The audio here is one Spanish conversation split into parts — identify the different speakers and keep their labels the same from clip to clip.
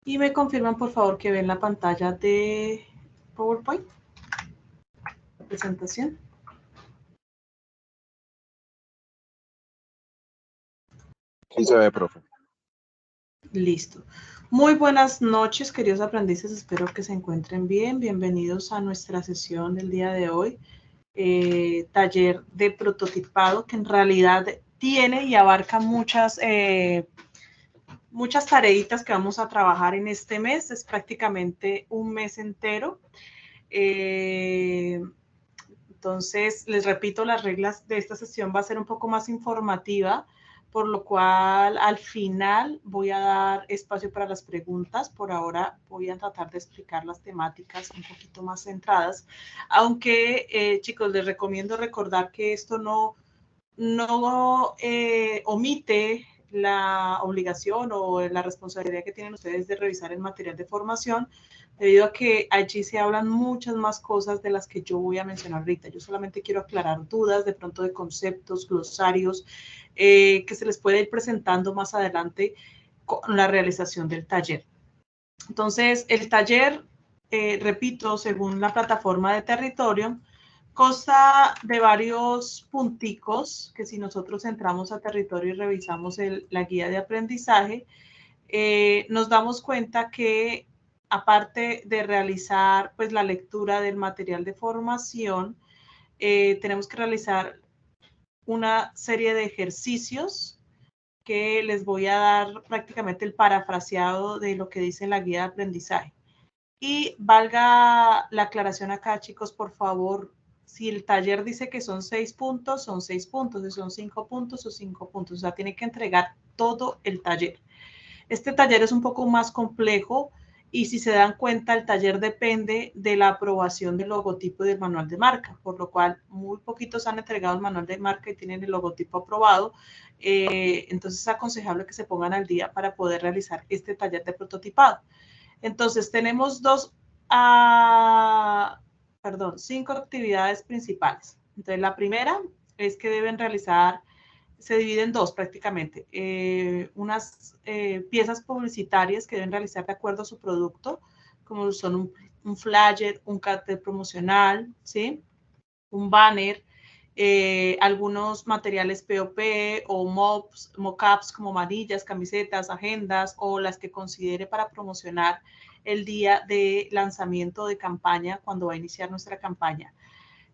Speaker 1: Y me confirman, por favor, que ven la pantalla de PowerPoint, la presentación.
Speaker 2: Sí se ve, profe.
Speaker 1: Listo. Muy buenas noches, queridos aprendices. Espero que se encuentren bien. Bienvenidos a nuestra sesión del día de hoy. Taller de prototipado que en realidad tiene y abarca muchas tareitas que vamos a trabajar en este mes. Es prácticamente un mes entero. Entonces, les repito, las reglas de esta sesión va a ser un poco más informativa, por lo cual al final voy a dar espacio para las preguntas. Por ahora voy a tratar de explicar las temáticas un poquito más centradas, aunque chicos, les recomiendo recordar que esto no omite la obligación o la responsabilidad que tienen ustedes de revisar el material de formación, debido a que allí se hablan muchas más cosas de las que yo voy a mencionar ahorita. Yo solamente quiero aclarar dudas de pronto de conceptos, glosarios, que se les puede ir presentando más adelante con la realización del taller. Entonces, el taller, repito, según la plataforma de territorio, consta de varios punticos que si nosotros entramos a territorio y revisamos la guía de aprendizaje, nos damos cuenta que aparte de realizar pues la lectura del material de formación, tenemos que realizar una serie de ejercicios que les voy a dar prácticamente el parafraseado de lo que dice la guía de aprendizaje. Y valga la aclaración acá, chicos, por favor, si el taller dice que son 6 puntos, son 6 puntos, si son 5 puntos o 5 puntos, o sea, tiene que entregar todo el taller. Este taller es un poco más complejo y si se dan cuenta, el taller depende de la aprobación del logotipo y del manual de marca, por lo cual muy poquitos han entregado el manual de marca y tienen el logotipo aprobado. Entonces es aconsejable que se pongan al día para poder realizar este taller de prototipado. Entonces tenemos 5 actividades principales. Entonces la primera es que deben realizar, se divide en dos prácticamente, unas piezas publicitarias que deben realizar de acuerdo a su producto, como son un flyer, un cartel promocional, ¿sí? Un banner, algunos materiales POP o mockups como manillas, camisetas, agendas o las que considere para promocionar el día de lanzamiento de campaña cuando va a iniciar nuestra campaña.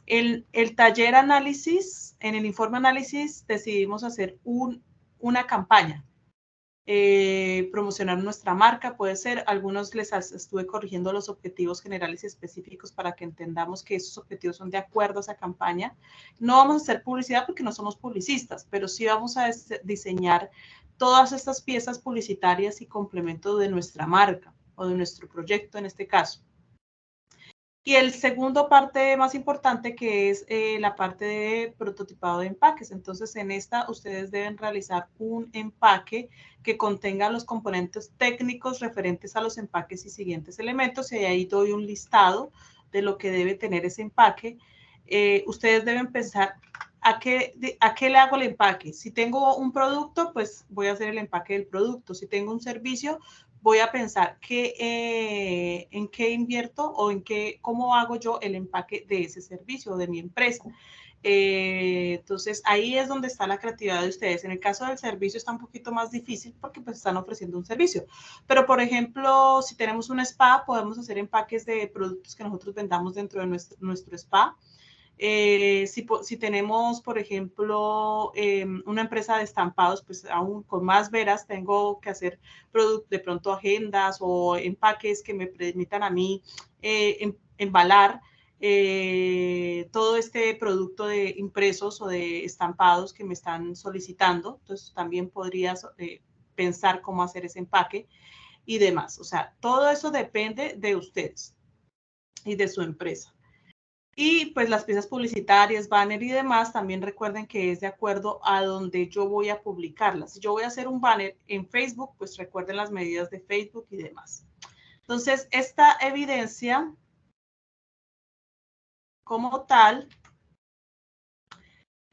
Speaker 1: El taller análisis, en el informe análisis decidimos hacer una campaña, promocionar nuestra marca, puede ser, algunos les estuve corrigiendo los objetivos generales y específicos para que entendamos que esos objetivos son de acuerdo a esa campaña. No vamos a hacer publicidad porque no somos publicistas, pero sí vamos a diseñar todas estas piezas publicitarias y complemento de nuestra marca o de nuestro proyecto en este caso. Y el segundo parte más importante, que es la parte de prototipado de empaques. Entonces, en esta ustedes deben realizar un empaque que contenga los componentes técnicos referentes a los empaques y siguientes elementos. Y ahí doy un listado de lo que debe tener ese empaque. Ustedes deben pensar ¿a qué le hago el empaque? Si tengo un producto, pues voy a hacer el empaque del producto. Si tengo un servicio, voy a pensar en qué invierto o cómo hago yo el empaque de ese servicio o de mi empresa. Entonces, ahí es donde está la creatividad de ustedes. En el caso del servicio está un poquito más difícil porque pues están ofreciendo un servicio. Pero, por ejemplo, si tenemos un spa, podemos hacer empaques de productos que nosotros vendamos dentro de nuestro spa. Si tenemos, por ejemplo, una empresa de estampados, pues aún con más veras tengo que hacer de pronto agendas o empaques que me permitan a mí embalar todo este producto de impresos o de estampados que me están solicitando. Entonces también podrías pensar cómo hacer ese empaque y demás. O sea, todo eso depende de ustedes y de su empresa. Y pues las piezas publicitarias, banner y demás, también recuerden que es de acuerdo a donde yo voy a publicarlas. Si yo voy a hacer un banner en Facebook, pues recuerden las medidas de Facebook y demás. Entonces, esta evidencia como tal,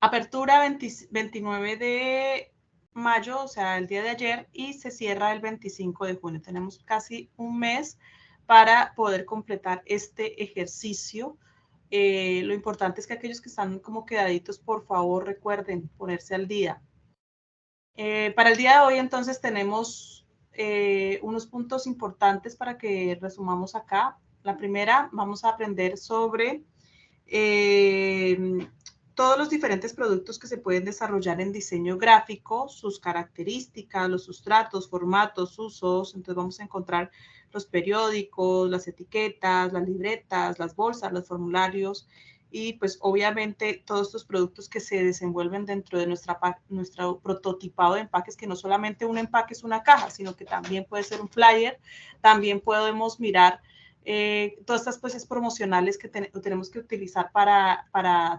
Speaker 1: apertura 29 de mayo, o sea, el día de ayer, y se cierra el 25 de junio. Tenemos casi un mes para poder completar este ejercicio. Lo importante es que aquellos que están como quedaditos, por favor, recuerden ponerse al día. Para el día de hoy, entonces, tenemos unos puntos importantes para que resumamos acá. La primera, vamos a aprender sobre todos los diferentes productos que se pueden desarrollar en diseño gráfico, sus características, los sustratos, formatos, usos. Entonces vamos a encontrar los periódicos, las etiquetas, las libretas, las bolsas, los formularios y pues obviamente todos estos productos que se desenvuelven dentro de nuestro prototipado de empaques, que no solamente un empaque es una caja, sino que también puede ser un flyer, también podemos mirar todas estas cosas promocionales que tenemos que utilizar para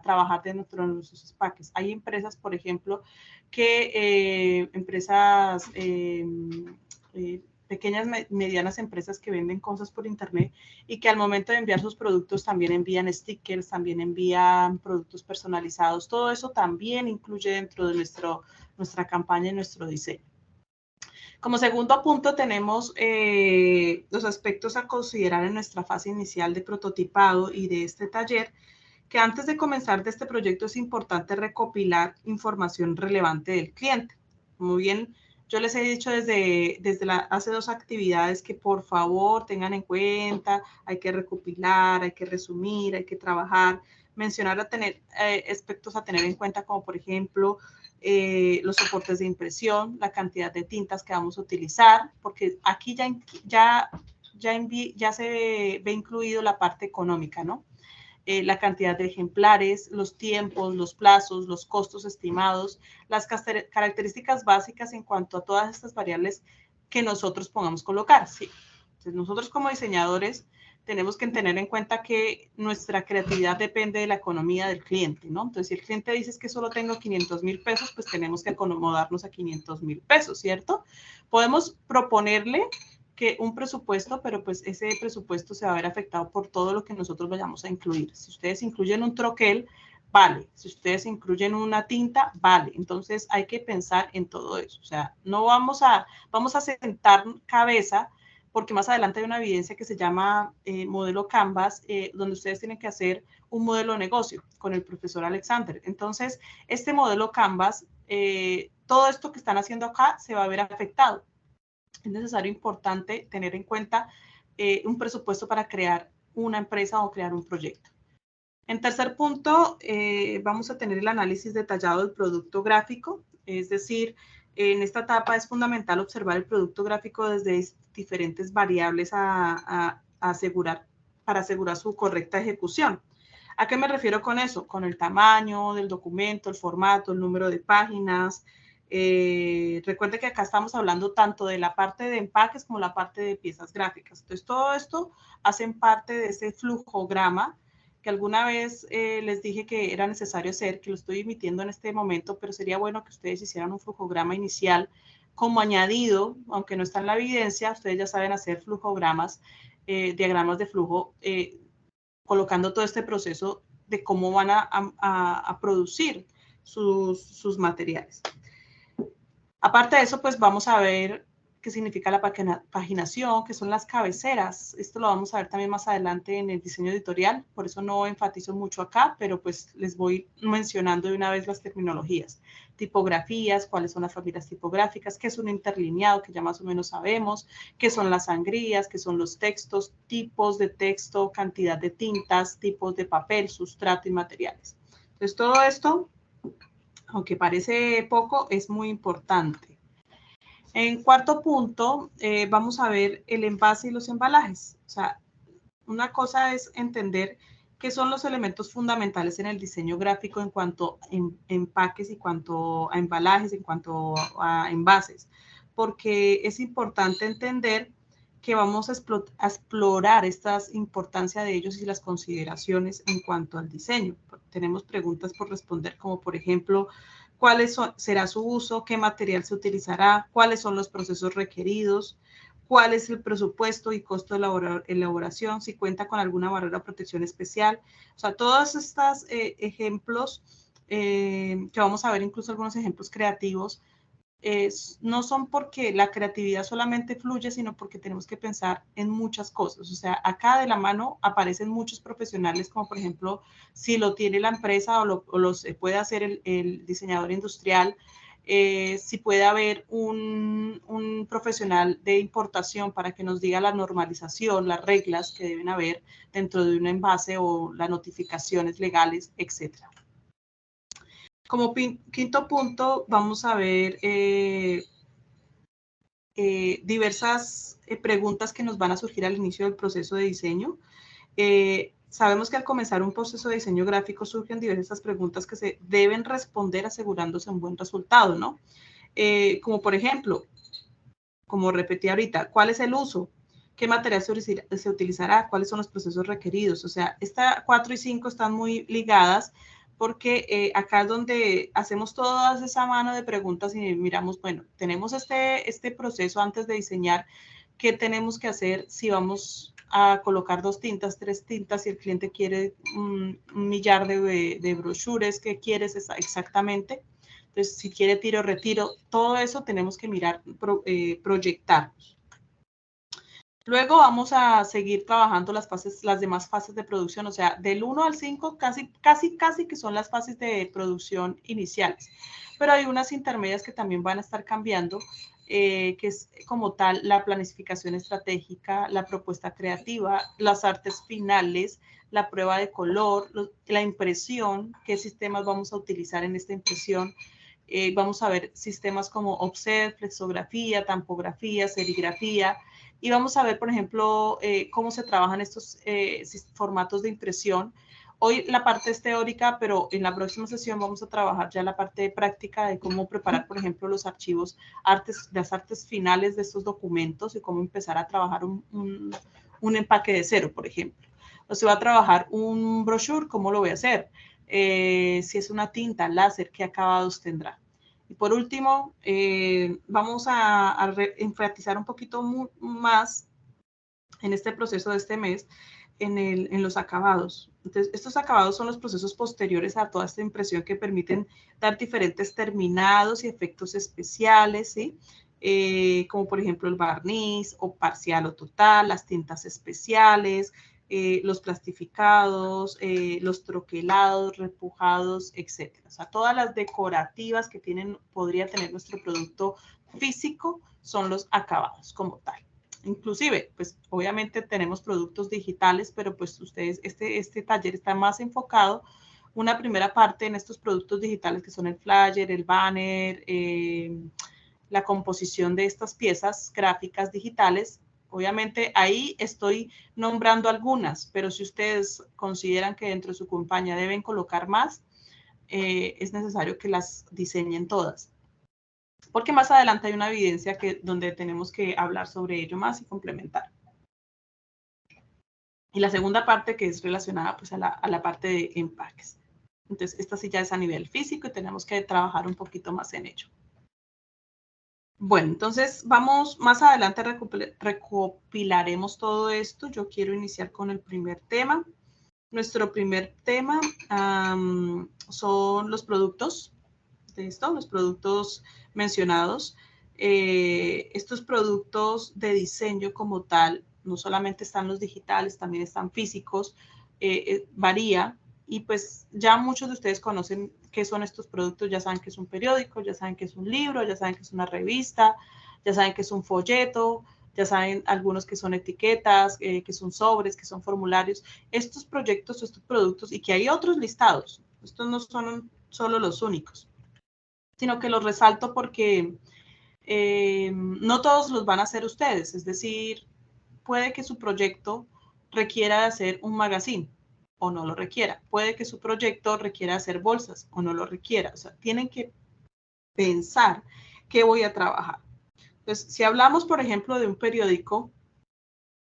Speaker 1: trabajar dentro de nuestros empaques. Hay empresas, por ejemplo, que pequeñas, medianas empresas que venden cosas por internet y que al momento de enviar sus productos también envían stickers, también envían productos personalizados. Todo eso también incluye dentro de nuestra campaña y nuestro diseño. Como segundo punto tenemos los aspectos a considerar en nuestra fase inicial de prototipado y de este taller, que antes de comenzar de este proyecto es importante recopilar información relevante del cliente. Muy bien, yo les he dicho desde hace 2 actividades que por favor tengan en cuenta, hay que recopilar, hay que resumir, hay que trabajar, mencionar aspectos a tener en cuenta como por ejemplo los soportes de impresión, la cantidad de tintas que vamos a utilizar, porque aquí ya se ve incluido la parte económica, ¿no? La cantidad de ejemplares, los tiempos, los plazos, los costos estimados, las características básicas en cuanto a todas estas variables que nosotros pongamos colocar. ¿Sí? Entonces, nosotros como diseñadores tenemos que tener en cuenta que nuestra creatividad depende de la economía del cliente, ¿no? Entonces, si el cliente dice que solo tengo 500,000 pesos, pues tenemos que acomodarnos a 500,000 pesos, ¿cierto? Podemos proponerle que un presupuesto, pero pues ese presupuesto se va a ver afectado por todo lo que nosotros vayamos a incluir. Si ustedes incluyen un troquel, vale. Si ustedes incluyen una tinta, vale. Entonces hay que pensar en todo eso. O sea, no vamos a sentar cabeza, porque más adelante hay una evidencia que se llama modelo Canvas, donde ustedes tienen que hacer un modelo de negocio con el profesor Alexander. Entonces, este modelo Canvas, todo esto que están haciendo acá se va a ver afectado. Es necesario, importante tener en cuenta un presupuesto para crear una empresa o crear un proyecto. En tercer punto, vamos a tener el análisis detallado del producto gráfico, es decir, en esta etapa es fundamental observar el producto gráfico desde diferentes variables para asegurar su correcta ejecución. ¿A qué me refiero con eso? Con el tamaño del documento, el formato, el número de páginas. Recuerde que acá estamos hablando tanto de la parte de empaques como la parte de piezas gráficas. Entonces, todo esto hacen parte de ese flujograma que alguna vez les dije que era necesario hacer, que lo estoy emitiendo en este momento, pero sería bueno que ustedes hicieran un flujograma inicial como añadido, aunque no está en la evidencia, ustedes ya saben hacer flujogramas, diagramas de flujo, colocando todo este proceso de cómo van a producir sus materiales. Aparte de eso, pues vamos a ver qué significa la paginación, qué son las cabeceras. Esto lo vamos a ver también más adelante en el diseño editorial, por eso no enfatizo mucho acá, pero pues les voy mencionando de una vez las terminologías. Tipografías, cuáles son las familias tipográficas, qué es un interlineado, que ya más o menos sabemos, qué son las sangrías, qué son los textos, tipos de texto, cantidad de tintas, tipos de papel, sustrato y materiales. Entonces, todo esto, aunque parece poco, es muy importante. En cuarto punto, vamos a ver el envase y los embalajes. O sea, una cosa es entender qué son los elementos fundamentales en el diseño gráfico en cuanto a empaques, en cuanto a embalajes, en cuanto a envases, porque es importante entender que vamos a explorar esta importancia de ellos y las consideraciones en cuanto al diseño. Tenemos preguntas por responder, como por ejemplo, ¿cuál será su uso? ¿Qué material se utilizará? ¿Cuáles son los procesos requeridos? ¿Cuál es el presupuesto y costo de elaboración? Si cuenta con alguna barrera de protección especial. O sea, todos estos ejemplos, que vamos a ver incluso algunos ejemplos creativos, no son porque la creatividad solamente fluye, sino porque tenemos que pensar en muchas cosas. O sea, acá de la mano aparecen muchos profesionales, como por ejemplo, si lo tiene la empresa o lo puede hacer el diseñador industrial, si puede haber un profesional de importación para que nos diga la normalización, las reglas que deben haber dentro de un envase o las notificaciones legales, etcétera. Como quinto punto, vamos a ver diversas preguntas que nos van a surgir al inicio del proceso de diseño. Sabemos que al comenzar un proceso de diseño gráfico surgen diversas preguntas que se deben responder asegurándose un buen resultado, ¿no? Como por ejemplo, como repetí ahorita, ¿cuál es el uso? ¿Qué material se utilizará? ¿Cuáles son los procesos requeridos? O sea, esta 4 y 5 están muy ligadas porque acá es donde hacemos toda esa mano de preguntas y miramos, bueno, tenemos este proceso antes de diseñar, ¿qué tenemos que hacer si vamos a colocar 2 tintas, 3 tintas, si el cliente quiere un millar de brochures, ¿qué quieres exactamente? Entonces, si quiere tiro, retiro, todo eso tenemos que mirar, proyectarnos. Luego vamos a seguir trabajando las demás fases de producción, o sea, del 1 al 5 casi que son las fases de producción iniciales, pero hay unas intermedias que también van a estar cambiando, que es como tal la planificación estratégica, la propuesta creativa, las artes finales, la prueba de color, la impresión, qué sistemas vamos a utilizar en esta impresión. Vamos a ver sistemas como offset, flexografía, tampografía, serigrafía, y vamos a ver, por ejemplo, cómo se trabajan estos formatos de impresión. Hoy la parte es teórica, pero en la próxima sesión vamos a trabajar ya la parte práctica de cómo preparar, por ejemplo, los archivos, las artes finales de estos documentos y cómo empezar a trabajar un empaque de cero, por ejemplo. O si va a trabajar un brochure, ¿cómo lo voy a hacer? Si es una tinta láser, ¿qué acabados tendrá? Y por último, vamos a enfatizar un poquito más en este proceso de este mes en los acabados. Entonces, estos acabados son los procesos posteriores a toda esta impresión que permiten dar diferentes terminados y efectos especiales, ¿sí? Como por ejemplo el barniz o parcial o total, las tintas especiales, los plastificados, los troquelados, repujados, etc. O sea, todas las decorativas que podría tener nuestro producto físico son los acabados como tal. Inclusive, pues obviamente tenemos productos digitales, pero pues ustedes, este taller está más enfocado, una primera parte en estos productos digitales que son el flyer, el banner, la composición de estas piezas gráficas digitales. Obviamente ahí estoy nombrando algunas, pero si ustedes consideran que dentro de su compañía deben colocar más, es necesario que las diseñen todas. Porque más adelante hay una evidencia donde tenemos que hablar sobre ello más y complementar. Y la segunda parte que es relacionada pues a la parte de empaques. Entonces, esta sí ya es a nivel físico y tenemos que trabajar un poquito más en ello. Bueno, entonces vamos, más adelante recopilaremos todo esto. Yo quiero iniciar con el primer tema. Nuestro primer tema son los productos. Los productos mencionados. Estos productos de diseño como tal, no solamente están los digitales, también están físicos, varía, y pues ya muchos de ustedes conocen qué son estos productos, ya saben que es un periódico, ya saben que es un libro, ya saben que es una revista, ya saben que es un folleto, ya saben algunos que son etiquetas, que son sobres, que son formularios. Estos proyectos, estos productos, y que hay otros listados, estos no son solo los únicos, sino que los resalto porque no todos los van a hacer ustedes, es decir, puede que su proyecto requiera hacer un magazine o no lo requiera, puede que su proyecto requiera hacer bolsas o no lo requiera, o sea, tienen que pensar qué voy a trabajar. Entonces, si hablamos, por ejemplo, de un periódico,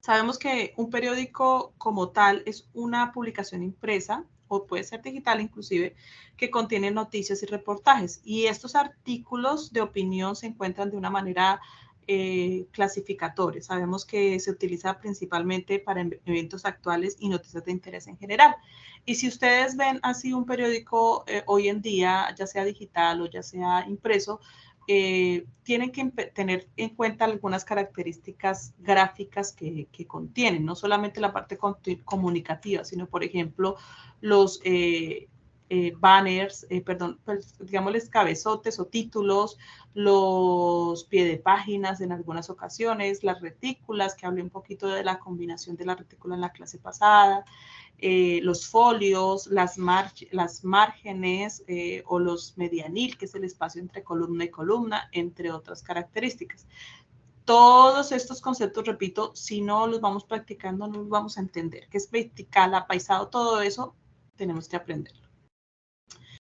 Speaker 1: sabemos que un periódico como tal es una publicación impresa o puede ser digital inclusive, que contiene noticias y reportajes. Y estos artículos de opinión se encuentran de una manera clasificatoria. Sabemos que se utiliza principalmente para eventos actuales y noticias de interés en general. Y si ustedes ven así un periódico hoy en día, ya sea digital o ya sea impreso, tienen que tener en cuenta algunas características gráficas que contienen, no solamente la parte comunicativa, sino, por ejemplo, los banners, perdón, pues, digámosles cabezotes o títulos, los pie de páginas en algunas ocasiones, las retículas, que hablé un poquito de la combinación de la retícula en la clase pasada, los folios, las márgenes o los medianil, que es el espacio entre columna y columna, entre otras características. Todos estos conceptos, repito, si no los vamos practicando, no los vamos a entender. ¿Qué es vertical, apaisado? Todo eso tenemos que aprenderlo.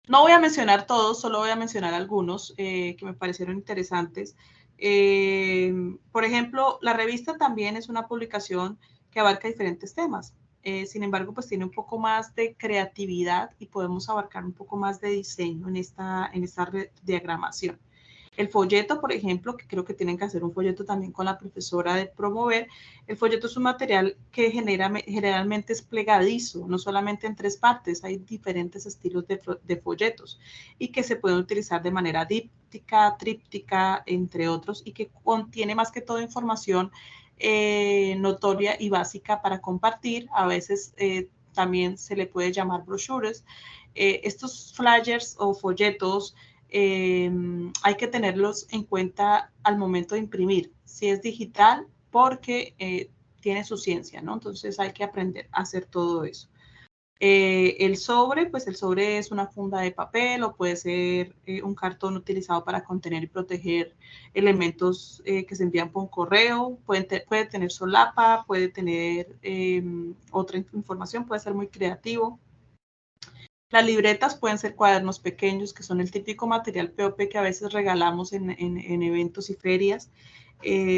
Speaker 1: No voy a mencionar todos, solo voy a mencionar algunos que me parecieron interesantes. Por ejemplo, la revista también es una publicación que abarca diferentes temas. Sin embargo, pues tiene un poco más de creatividad y podemos abarcar un poco más de diseño en esta diagramación. El folleto, por ejemplo, que creo que tienen que hacer un folleto también con la profesora de promover. El folleto es un material que generalmente es plegadizo, no solamente en 3 partes, hay diferentes estilos de folletos y que se pueden utilizar de manera díptica, tríptica, entre otros, y que contiene más que todo información notoria y básica para compartir. A veces también se le puede llamar brochures. Estos flyers o folletos hay que tenerlos en cuenta al momento de imprimir. Si es digital, porque tiene su ciencia, ¿no? Entonces hay que aprender a hacer todo eso. El sobre, pues el sobre es una funda de papel o puede ser un cartón utilizado para contener y proteger elementos que se envían por un correo. Puede tener solapa, puede tener otra información, puede ser muy creativo. Las libretas pueden ser cuadernos pequeños, que son el típico material POP que a veces regalamos en eventos y ferias.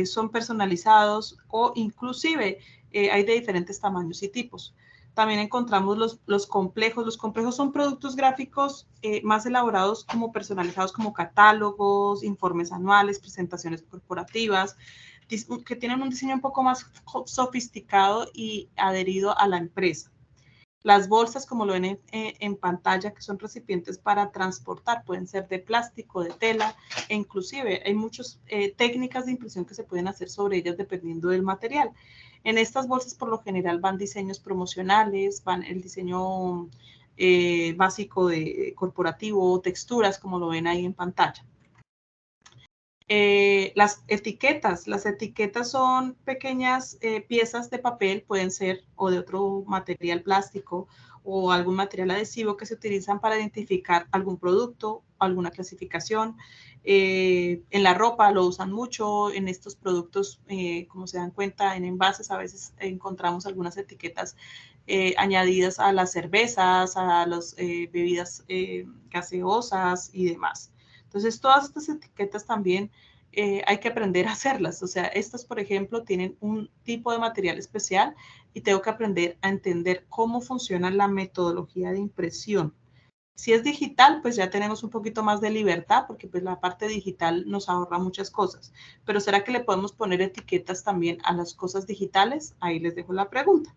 Speaker 1: Son personalizados o inclusive hay de diferentes tamaños y tipos. También encontramos los complejos. Los complejos son productos gráficos más elaborados como personalizados como catálogos, informes anuales, presentaciones corporativas, que tienen un diseño un poco más sofisticado y adherido a la empresa. Las bolsas, como lo ven en pantalla, que son recipientes para transportar, pueden ser de plástico, de tela, e inclusive hay muchas técnicas de impresión que se pueden hacer sobre ellas dependiendo del material. En estas bolsas, por lo general, van diseños promocionales, van el diseño básico de corporativo, texturas, como lo ven ahí en pantalla. Las etiquetas son pequeñas piezas de papel, pueden ser o de otro material plástico o algún material adhesivo que se utilizan para identificar algún producto, alguna clasificación. En la ropa lo usan mucho, en estos productos, como se dan cuenta, en envases a veces encontramos algunas etiquetas añadidas a las cervezas, a las bebidas gaseosas y demás. Entonces, todas estas etiquetas también hay que aprender a hacerlas. O sea, estas, por ejemplo, tienen un tipo de material especial y tengo que aprender a entender cómo funciona la metodología de impresión. Si es digital, pues ya tenemos un poquito más de libertad porque pues la parte digital nos ahorra muchas cosas. Pero ¿será que le podemos poner etiquetas también a las cosas digitales? Ahí les dejo la pregunta.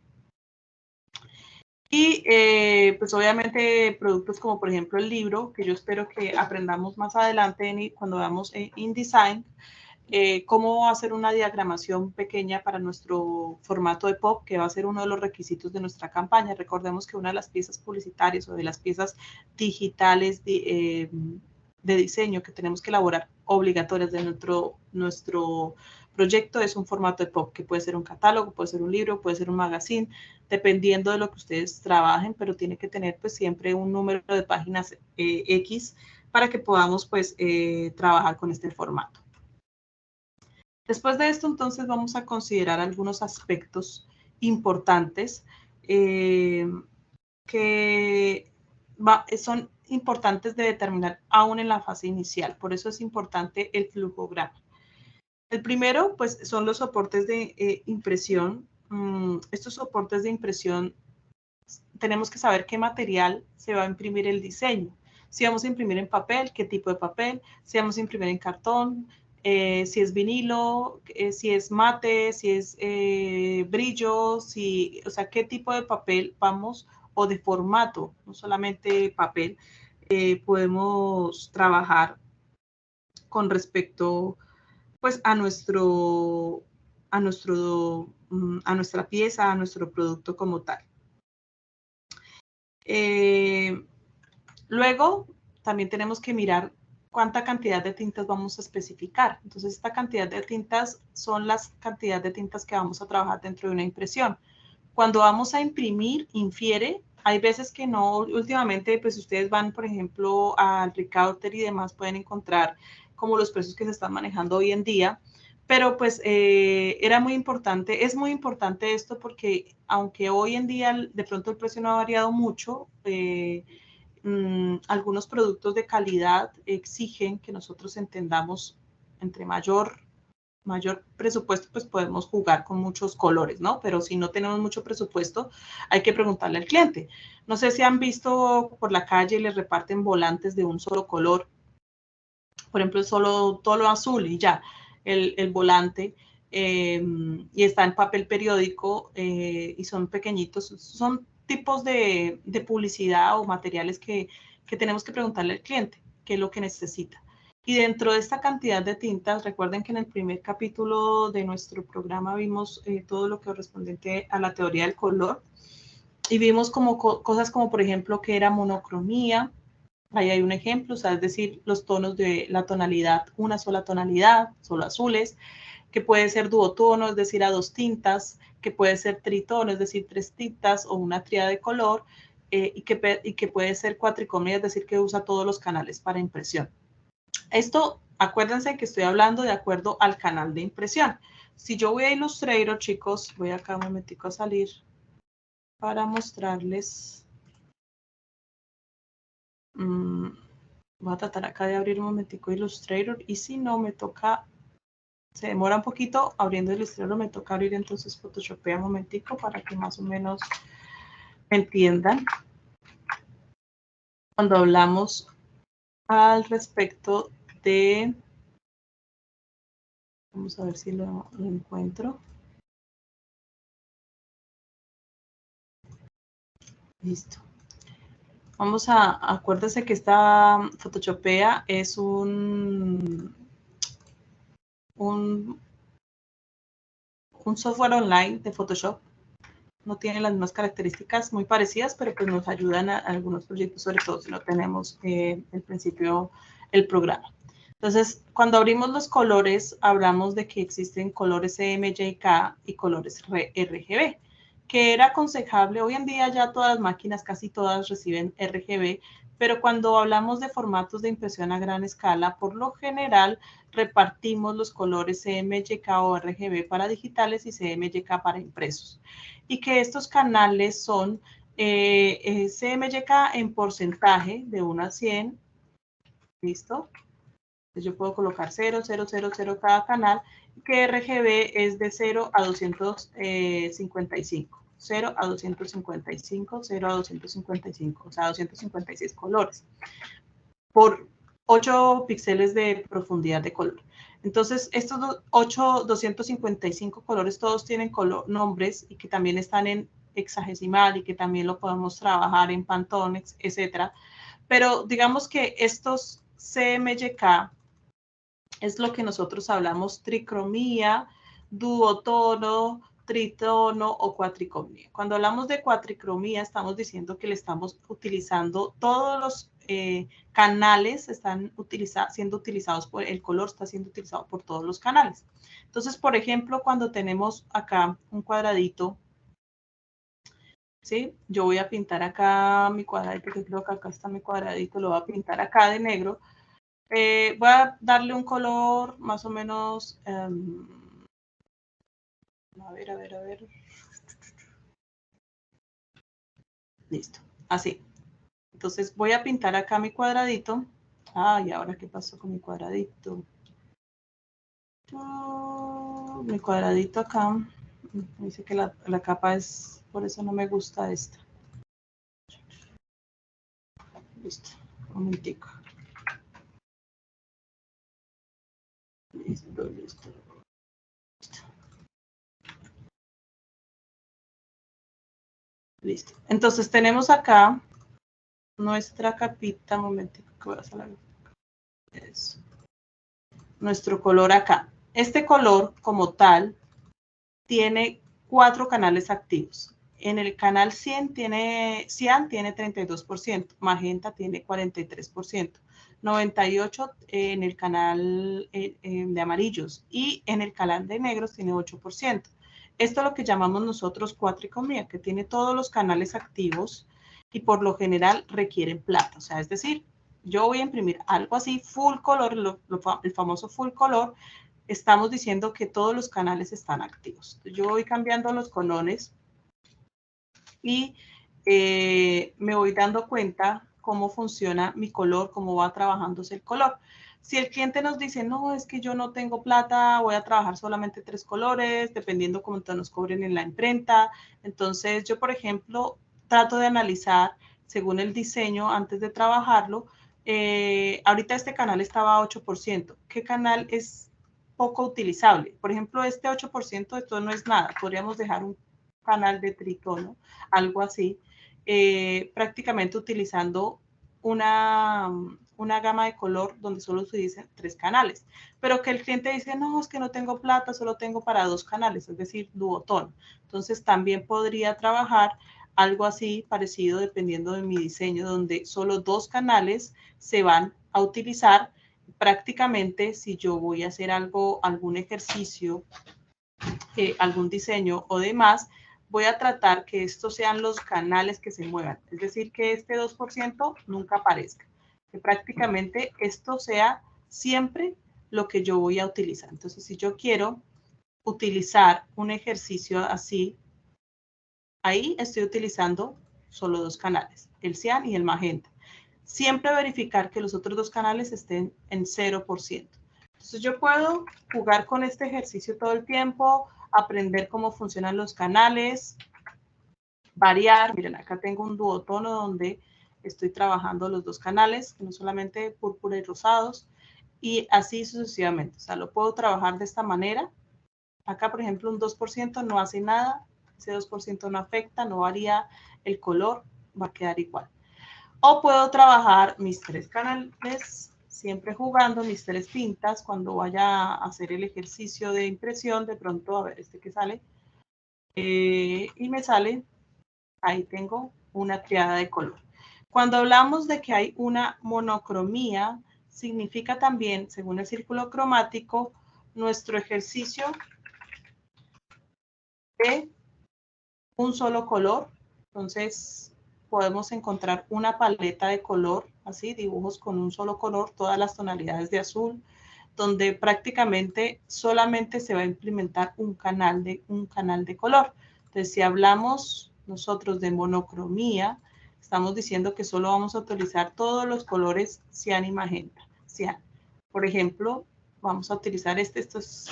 Speaker 1: Y pues obviamente productos como por ejemplo el libro, que yo espero que aprendamos más adelante cuando veamos InDesign, cómo hacer una diagramación pequeña para nuestro formato de POP, que va a ser uno de los requisitos de nuestra campaña. Recordemos que una de las piezas publicitarias o de las piezas digitales de diseño que tenemos que elaborar obligatorias de nuestro proyecto es un formato de POP, que puede ser un catálogo, puede ser un libro, puede ser un magazine, dependiendo de lo que ustedes trabajen, pero tiene que tener pues siempre un número de páginas X para que podamos pues trabajar con este formato. Después de esto, entonces, vamos a considerar algunos aspectos importantes que son importantes de determinar aún en la fase inicial. Por eso es importante el flujograma. El primero, pues, son los soportes de impresión. Estos soportes de impresión, tenemos que saber qué material se va a imprimir el diseño. Si vamos a imprimir en papel, qué tipo de papel, si vamos a imprimir en cartón, si es vinilo, si es mate, si es brillo, o sea, qué tipo de papel vamos o de formato, no solamente papel, podemos trabajar con respecto pues a nuestra pieza, a nuestro producto como tal. Luego, también tenemos que mirar cuánta cantidad de tintas vamos a especificar. Entonces, esta cantidad de tintas son las cantidades de tintas que vamos a trabajar dentro de una impresión. Cuando vamos a imprimir, infiere. Hay veces que no, últimamente, pues si ustedes van, por ejemplo, al Ricarter y demás, pueden encontrar como los precios que se están manejando hoy en día. Pero pues era muy importante, es muy importante esto porque aunque hoy en día de pronto el precio no ha variado mucho, algunos productos de calidad exigen que nosotros entendamos entre mayor presupuesto, pues podemos jugar con muchos colores, ¿no? Pero si no tenemos mucho presupuesto, hay que preguntarle al cliente. No sé si han visto por la calle y les reparten volantes de un solo color. Por ejemplo, solo todo lo azul y ya, el volante. Y está en papel periódico y son pequeñitos. Son tipos de publicidad o materiales que tenemos que preguntarle al cliente qué es lo que necesita. Y dentro de esta cantidad de tintas, recuerden que en el primer capítulo de nuestro programa vimos todo lo correspondiente a la teoría del color y vimos como cosas como, por ejemplo, que era monocromía. Ahí hay un ejemplo, o sea, es decir, los tonos de la tonalidad, una sola tonalidad, solo azules, que puede ser duotono, es decir, a 2 tintas, que puede ser tritono, es decir, 3 tintas o una tríada de color, y que puede ser cuatricomia, es decir, que usa todos los canales para impresión. Esto, acuérdense que estoy hablando de acuerdo al canal de impresión. Si yo voy a Illustrator, chicos, voy acá un momentico a salir para mostrarles. Voy a tratar acá de abrir un momentico Illustrator y si no me toca, se demora un poquito abriendo Illustrator, me toca abrir entonces Photoshopea un momentico para que más o menos entiendan. Cuando hablamos al respecto de, vamos a ver si lo encuentro. Listo. Vamos acuérdense que esta Photoshopea es un software online de Photoshop. No tiene las mismas características, muy parecidas, pero pues nos ayudan a algunos proyectos, sobre todo si no tenemos el principio el programa. Entonces, cuando abrimos los colores, hablamos de que existen colores CMYK y colores RGB, que era aconsejable. Hoy en día ya todas las máquinas, casi todas reciben RGB, pero cuando hablamos de formatos de impresión a gran escala, por lo general repartimos los colores CMYK o RGB para digitales y CMYK para impresos. Y que estos canales son CMYK en porcentaje de 1 a 100, ¿listo? Entonces yo puedo colocar 0, 0, 0, 0 cada canal, y que RGB es de 0 a 255. 0 a 255, 0 a 255, o sea, 256 colores por 8 píxeles de profundidad de color. Entonces, estos 255 colores todos tienen nombres y que también están en hexagesimal y que también lo podemos trabajar en Pantone, etcétera. Pero digamos que estos CMYK es lo que nosotros hablamos tricromía, duotono, tritono o cuatricromía. Cuando hablamos de cuatricromía, estamos diciendo que le estamos utilizando todos los canales, están siendo utilizados por el color, está siendo utilizado por todos los canales. Entonces, por ejemplo, cuando tenemos acá un cuadradito, ¿sí? Yo voy a pintar acá mi cuadradito, que creo que acá está mi cuadradito, lo voy a pintar acá de negro. Voy a darle un color más o menos, a ver. Listo, así. Entonces voy a pintar acá mi cuadradito. Ay, ¿ahora qué pasó con mi cuadradito? Mi cuadradito acá. Dice que la capa es, por eso no me gusta esta. Listo, un momentico. Listo. Listo. Entonces tenemos acá nuestra capita. Un momentico que voy a hacer eso. nuestro color acá. Este color como tal tiene 4 canales activos. En el canal cian tiene 32%, magenta tiene 43%, 98% en el canal de amarillos y en el canal de negros tiene 8%. Esto es lo que llamamos nosotros cuatricomía, que tiene todos los canales activos y por lo general requieren plata. O sea, es decir, yo voy a imprimir algo así, full color, el famoso full color. Estamos diciendo que todos los canales están activos. Yo voy cambiando los colores y me voy dando cuenta cómo funciona mi color, cómo va trabajándose el color. Si el cliente nos dice, no, es que yo no tengo plata, voy a trabajar solamente 3 colores, dependiendo cómo nos cobren en la imprenta. Entonces, yo, por ejemplo, trato de analizar, según el diseño, antes de trabajarlo, ahorita este canal estaba a 8%. ¿Qué canal es poco utilizable? Por ejemplo, este 8%, esto no es nada. Podríamos dejar un canal de tritono, algo así, prácticamente utilizando una gama de color donde solo se dicen 3 canales, pero que el cliente dice, no, es que no tengo plata, solo tengo para 2 canales, es decir, duotono. Entonces también podría trabajar algo así parecido dependiendo de mi diseño, donde solo 2 canales se van a utilizar. Prácticamente si yo voy a hacer algún ejercicio, algún diseño o demás, voy a tratar que estos sean los canales que se muevan. Es decir, que este 2% nunca aparezca. Que prácticamente esto sea siempre lo que yo voy a utilizar. Entonces, si yo quiero utilizar un ejercicio así, ahí estoy utilizando solo 2 canales, el cian y el magenta. Siempre verificar que los otros 2 canales estén en 0%. Entonces yo puedo jugar con este ejercicio todo el tiempo, aprender cómo funcionan los canales, variar. Miren, acá tengo un duotono donde estoy trabajando los 2 canales, no solamente púrpura y rosados, y así sucesivamente. O sea, lo puedo trabajar de esta manera. Acá, por ejemplo, un 2% no hace nada, ese 2% no afecta, no varía el color, va a quedar igual. O puedo trabajar mis 3 canales, siempre jugando mis 3 tintas. Cuando vaya a hacer el ejercicio de impresión, de pronto, a ver, que sale, y me sale, ahí tengo una triada de color. Cuando hablamos de que hay una monocromía, significa también, según el círculo cromático, nuestro ejercicio de un solo color. Entonces, podemos encontrar una paleta de color, así, dibujos con un solo color, todas las tonalidades de azul, donde prácticamente solamente se va a implementar un canal de color. Entonces, si hablamos nosotros de monocromía, estamos diciendo que solo vamos a utilizar todos los colores cian y magenta. Cian. Por ejemplo, vamos a utilizar esto es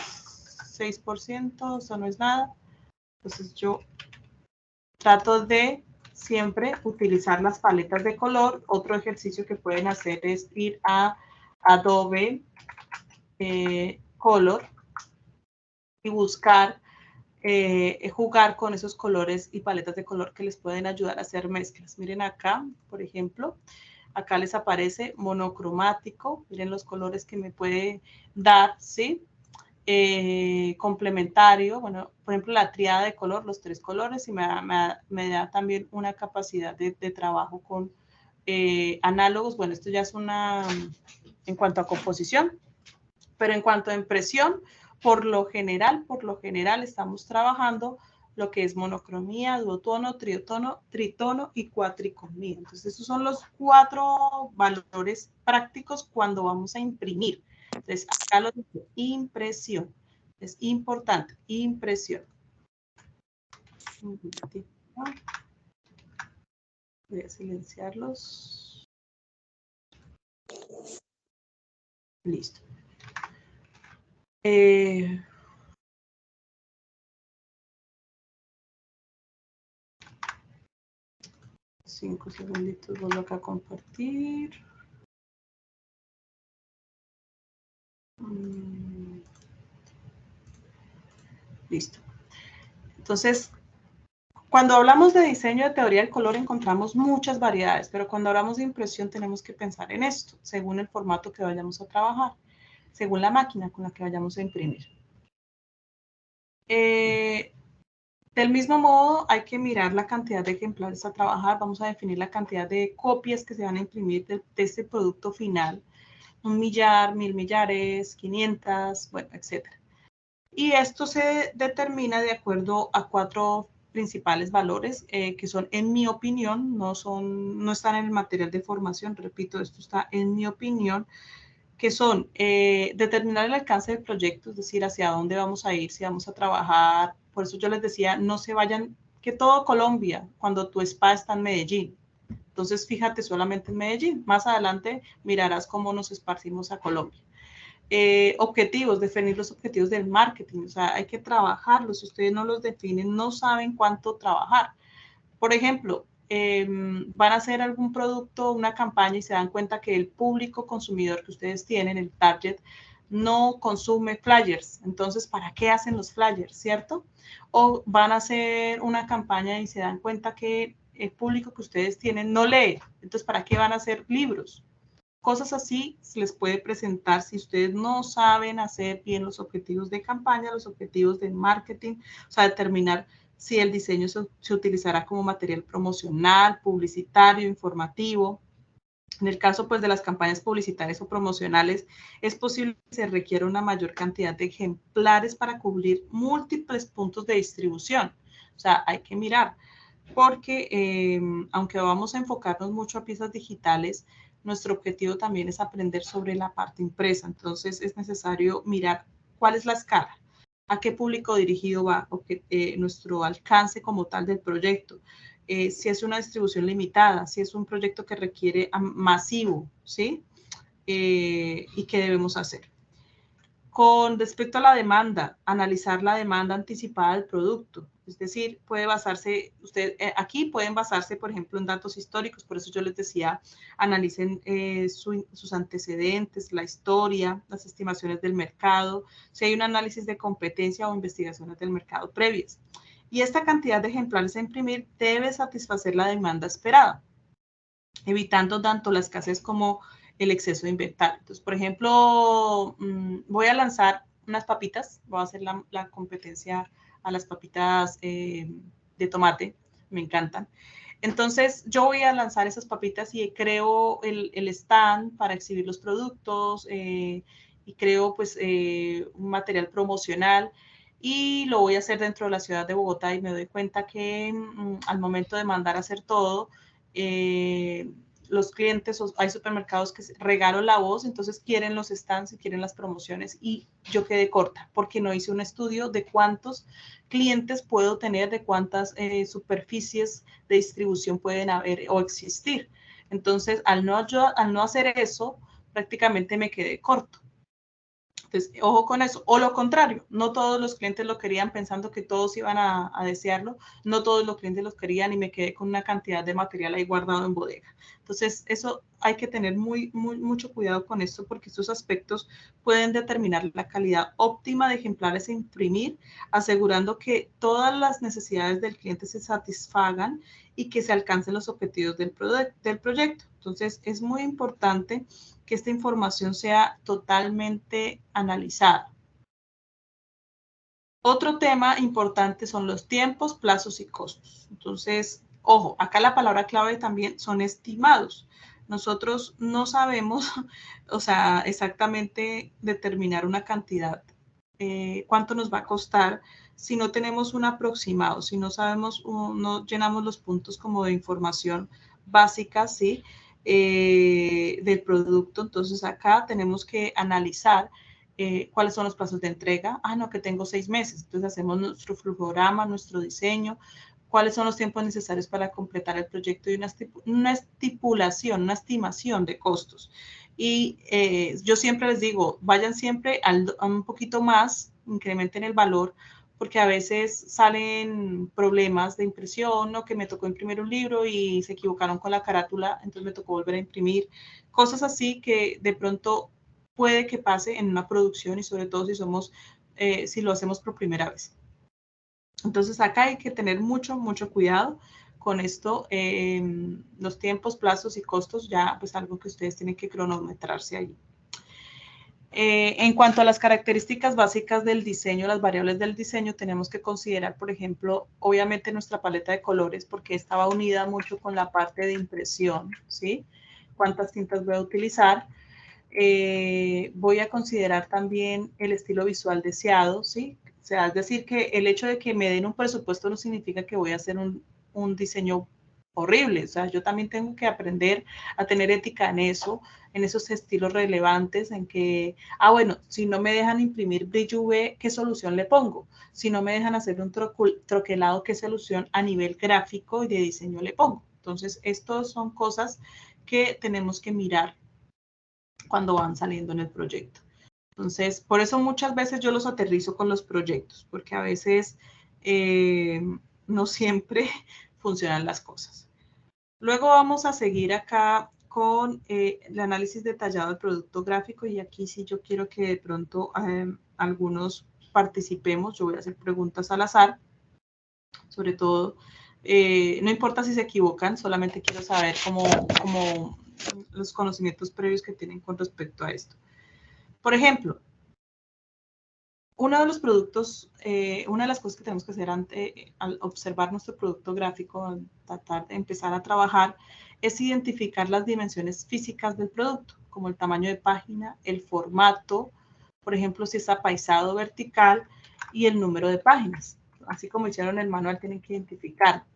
Speaker 1: 6%, eso no es nada. Entonces, yo trato de siempre utilizar las paletas de color. Otro ejercicio que pueden hacer es ir a Adobe Color y buscar, jugar con esos colores y paletas de color que les pueden ayudar a hacer mezclas. Miren acá, por ejemplo, acá les aparece monocromático. Miren los colores que me puede dar, ¿sí? Complementario, bueno, por ejemplo, la triada de color, los 3 colores, y me da también una capacidad de trabajo con análogos. Bueno, esto ya es en cuanto a composición, pero en cuanto a impresión, por lo general estamos trabajando lo que es monocromía, duotono, tritono y cuatricomía. Entonces, esos son los 4 valores prácticos cuando vamos a imprimir. Entonces, acá lo dice, impresión. Es importante, impresión. Voy a silenciarlos. Listo. 5 segunditos, vuelvo acá a compartir. Listo. Entonces, cuando hablamos de diseño de teoría del color encontramos muchas variedades, pero cuando hablamos de impresión tenemos que pensar en esto, según el formato que vayamos a trabajar. según la máquina con la que vayamos a imprimir. Del mismo modo, hay que mirar la cantidad de ejemplares a trabajar. Vamos a definir la cantidad de copias que se van a imprimir de este producto final. 1 millar, 1000 millares, 500, bueno, etc. Y esto se determina de acuerdo a 4 principales valores que son, en mi opinión, no están en el material de formación. Repito, esto está en mi opinión, que son determinar el alcance del proyecto, es decir, hacia dónde vamos a ir, si vamos a trabajar. Por eso yo les decía, no se vayan, que todo Colombia, cuando tu spa está en Medellín. Entonces, fíjate solamente en Medellín. Más adelante mirarás cómo nos esparcimos a Colombia. Objetivos, definir los objetivos del marketing. O sea, hay que trabajarlos. Si ustedes no los definen, no saben cuánto trabajar. Por ejemplo, van a hacer algún producto, una campaña y se dan cuenta que el público consumidor que ustedes tienen, el target, no consume flyers. Entonces, ¿para qué hacen los flyers, cierto? O van a hacer una campaña y se dan cuenta que el público que ustedes tienen no lee. Entonces, ¿para qué van a hacer libros? Cosas así se les puede presentar si ustedes no saben hacer bien los objetivos de campaña, los objetivos de marketing, o sea, determinar si el diseño se utilizará como material promocional, publicitario, informativo. En el caso pues de las campañas publicitarias o promocionales, es posible que se requiera una mayor cantidad de ejemplares para cubrir múltiples puntos de distribución. O sea, hay que mirar, porque aunque vamos a enfocarnos mucho a piezas digitales, nuestro objetivo también es aprender sobre la parte impresa. Entonces es necesario mirar cuál es la escala, a qué público dirigido va, o nuestro alcance como tal del proyecto. Si es una distribución limitada, si es un proyecto que requiere masivo, ¿sí? Y qué debemos hacer. Con respecto a la demanda, analizar la demanda anticipada del producto. Es decir, puede basarse, aquí pueden basarse, por ejemplo, en datos históricos. Por eso yo les decía, analicen sus antecedentes, la historia, las estimaciones del mercado, si hay un análisis de competencia o investigaciones del mercado previas. Y esta cantidad de ejemplares a imprimir debe satisfacer la demanda esperada, evitando tanto la escasez como el exceso de inventario. Entonces, por ejemplo, voy a lanzar unas papitas, voy a hacer la competencia a las papitas de tomate, me encantan. Entonces, yo voy a lanzar esas papitas y creo el stand para exhibir los productos y creo pues un material promocional y lo voy a hacer dentro de la ciudad de Bogotá y me doy cuenta que al momento de mandar a hacer todo, los clientes, hay supermercados que regaron la voz, entonces quieren los stands y quieren las promociones y yo quedé corta porque no hice un estudio de cuántos clientes puedo tener, de cuántas superficies de distribución pueden haber o existir. Entonces, al no hacer eso, prácticamente me quedé corto. Entonces, ojo con eso. O lo contrario, no todos los clientes lo querían pensando que todos iban a desearlo, no todos los clientes lo querían y me quedé con una cantidad de material ahí guardado en bodega. Entonces, eso hay que tener mucho cuidado con esto porque estos aspectos pueden determinar la calidad óptima de ejemplares a imprimir, asegurando que todas las necesidades del cliente se satisfagan y que se alcancen los objetivos del proyecto. Entonces, es muy importante que esta información sea totalmente analizada. Otro tema importante son los tiempos, plazos y costos. Entonces, ojo, acá la palabra clave también son estimados. Nosotros no sabemos, o sea, exactamente determinar una cantidad, cuánto nos va a costar si no tenemos un aproximado, si no sabemos, no llenamos los puntos como de información básica, ¿sí? Del producto. Entonces acá tenemos que analizar cuáles son los plazos de entrega. No, que tengo 6 meses. Entonces hacemos nuestro flujograma, nuestro diseño, cuáles son los tiempos necesarios para completar el proyecto y una estipulación, una estimación de costos. Y yo siempre les digo, vayan siempre a un poquito más, incrementen el valor, porque a veces salen problemas de impresión, ¿no? Que me tocó imprimir un libro y se equivocaron con la carátula, entonces me tocó volver a imprimir. Cosas así que de pronto puede que pase en una producción y sobre todo si lo hacemos por primera vez. Entonces acá hay que tener mucho cuidado con esto, los tiempos, plazos y costos, ya pues algo que ustedes tienen que cronometrarse ahí. En cuanto a las características básicas del diseño, las variables del diseño, tenemos que considerar, por ejemplo, obviamente nuestra paleta de colores, porque esta va unida mucho con la parte de impresión, ¿sí? ¿Cuántas tintas voy a utilizar? Voy a considerar también el estilo visual deseado, ¿sí? O sea, es decir, que el hecho de que me den un presupuesto no significa que voy a hacer un diseño horrible. O sea, yo también tengo que aprender a tener ética en eso, en esos estilos relevantes, en que, bueno, si no me dejan imprimir brillo UV, ¿qué solución le pongo? Si no me dejan hacer un troquelado, ¿qué solución a nivel gráfico y de diseño le pongo? Entonces, estas son cosas que tenemos que mirar cuando van saliendo en el proyecto. Entonces, por eso muchas veces yo los aterrizo con los proyectos, porque a veces no siempre funcionan las cosas. Luego vamos a seguir acá con el análisis detallado del producto gráfico, y aquí sí yo quiero que de pronto algunos participemos. Yo voy a hacer preguntas al azar, sobre todo, no importa si se equivocan, solamente quiero saber cómo los conocimientos previos que tienen con respecto a esto. Por ejemplo, uno de los productos, una de las cosas que tenemos que hacer al observar nuestro producto gráfico, al tratar de empezar a trabajar, es identificar las dimensiones físicas del producto, como el tamaño de página, el formato, por ejemplo, si es apaisado vertical, y el número de páginas. Así como hicieron el manual, tienen que identificar.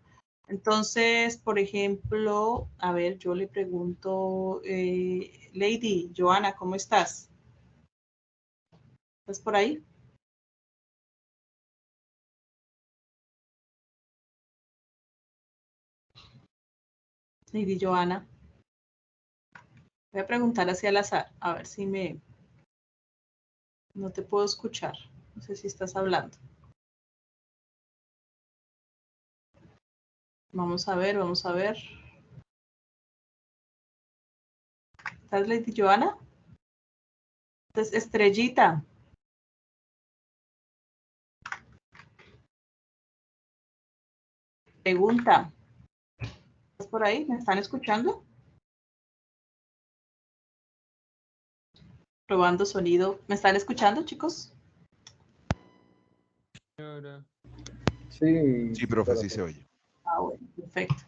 Speaker 1: Entonces, por ejemplo, a ver, yo le pregunto, Lady, Joana, ¿cómo estás? ¿Estás por ahí? Lady Joana. Voy a preguntar así al azar, a ver si no te puedo escuchar. No sé si estás hablando. Vamos a ver, vamos a ver. ¿Estás, Lady Joana? Entonces, Estrellita. Pregunta. ¿Estás por ahí? ¿Me están escuchando? Probando sonido. ¿Me están escuchando, chicos?
Speaker 2: Sí, profe, sí se oye.
Speaker 1: Bueno, perfecto.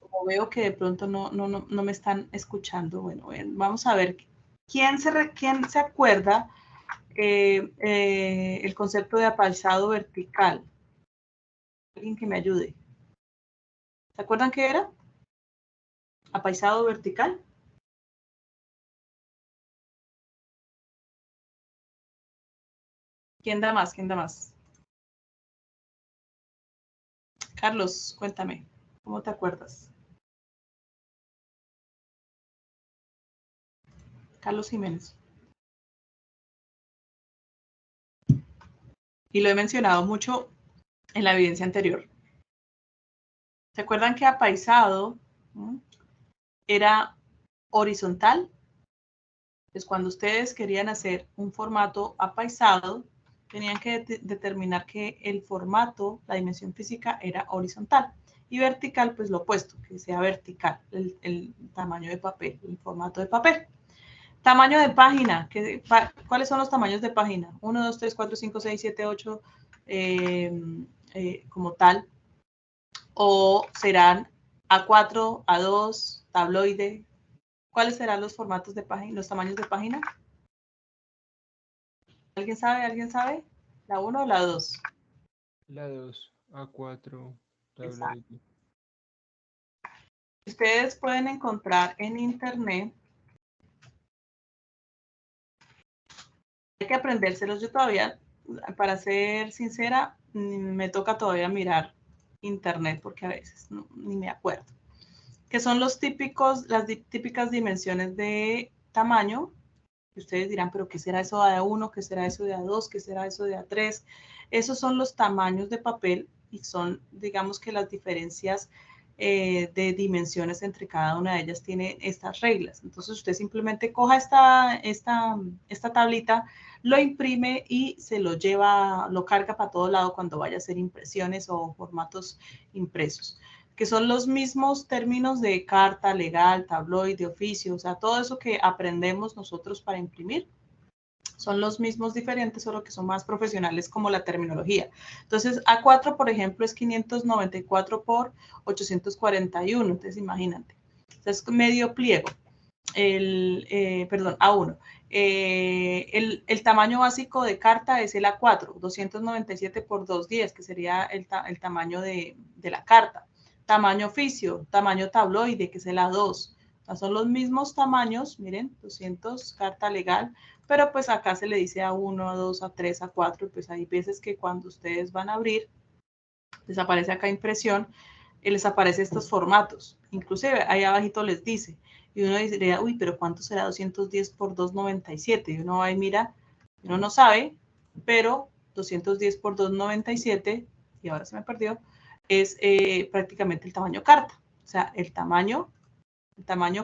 Speaker 1: Como veo que de pronto no me están escuchando, bueno, vamos a ver. ¿Quién se acuerda el concepto de apaisado vertical? Alguien que me ayude. ¿Se acuerdan qué era? Apaisado vertical. ¿Quién da más? ¿Quién da más? Carlos, cuéntame, ¿cómo te acuerdas? Carlos Jiménez. Y lo he mencionado mucho en la evidencia anterior. ¿Se acuerdan que apaisado era horizontal? Pues cuando ustedes querían hacer un formato apaisado, tenían que determinar que el formato, la dimensión física, era horizontal. Y vertical, pues lo opuesto, que sea vertical, el tamaño de papel, el formato de papel. Tamaño de página. ¿Cuáles son los tamaños de página? 1, 2, 3, 4, 5, 6, 7, 8, como tal. O serán A4, A2, tabloide. ¿Cuáles serán los formatos de página, los tamaños de página? ¿Alguien sabe? ¿Alguien sabe? ¿La 1 o la 2?
Speaker 3: La 2, A4,
Speaker 1: Exacto.
Speaker 3: tabloide.
Speaker 1: Ustedes pueden encontrar en internet. Hay que aprendérselos. Yo todavía, para ser sincera, me toca todavía mirar internet porque a veces ni me acuerdo. Que son las típicas dimensiones de tamaño. Ustedes dirán, pero ¿qué será eso de A1? ¿Qué será eso de A2? ¿Qué será eso de A3? Esos son los tamaños de papel y son, digamos que las diferencias de dimensiones entre cada una de ellas tiene estas reglas. Entonces usted simplemente coja esta tablita, lo imprime y se lo lleva, lo carga para todo lado cuando vaya a hacer impresiones o formatos impresos, que son los mismos términos de carta, legal, tabloide, oficio, o sea, todo eso que aprendemos nosotros para imprimir, Son los mismos diferentes, solo que son más profesionales como la terminología. Entonces, A4, por ejemplo, es 594 por 841. Entonces, imagínate. Entonces, medio pliego. Perdón, A1. El tamaño básico de carta es el A4, 297 por 210, que sería el tamaño de la carta. Tamaño oficio, tamaño tabloide, que es el A2. O sea, son los mismos tamaños, miren, 200, carta legal, pero pues acá se le dice A1, A2, A3, A4, y pues hay veces que cuando ustedes van a abrir, les aparece acá impresión, y les aparece estos formatos. Inclusive ahí abajito les dice, y uno diría, uy, pero ¿cuánto será 210 por 297? Y uno va y mira, uno no sabe, pero 210 por 297, y ahora se me perdió, es prácticamente el tamaño carta. O sea, el tamaño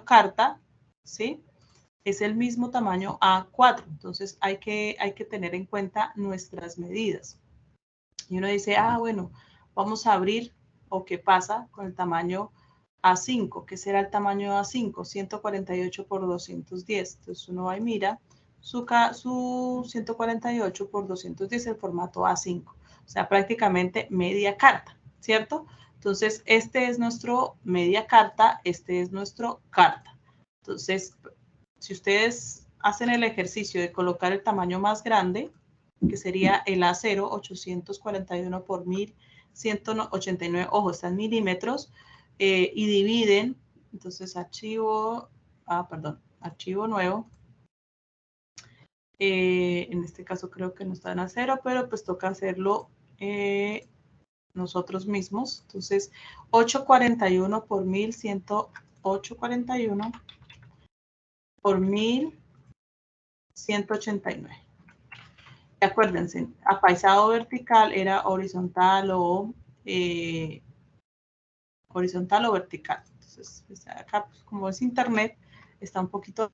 Speaker 1: carta, ¿sí? Es el mismo tamaño A4. Entonces hay que tener en cuenta nuestras medidas. Y uno dice, ah, bueno, vamos a abrir, o qué pasa con el tamaño A5. ¿Qué será el tamaño A5? 148 por 210. Entonces uno va y mira su 148 por 210, el formato A5. O sea, prácticamente media carta, ¿cierto? Entonces, este es nuestro media carta, este es nuestro carta. Entonces, si ustedes hacen el ejercicio de colocar el tamaño más grande, que sería el A0, 841 por 1189, ojo, está en milímetros, y dividen, entonces archivo nuevo, en este caso creo que no está en A0, pero pues toca hacerlo nosotros mismos. Entonces, 841 por 841 por 1189. Acuérdense, apaisado vertical era horizontal o vertical. Entonces, acá, pues, como es internet, está un poquito.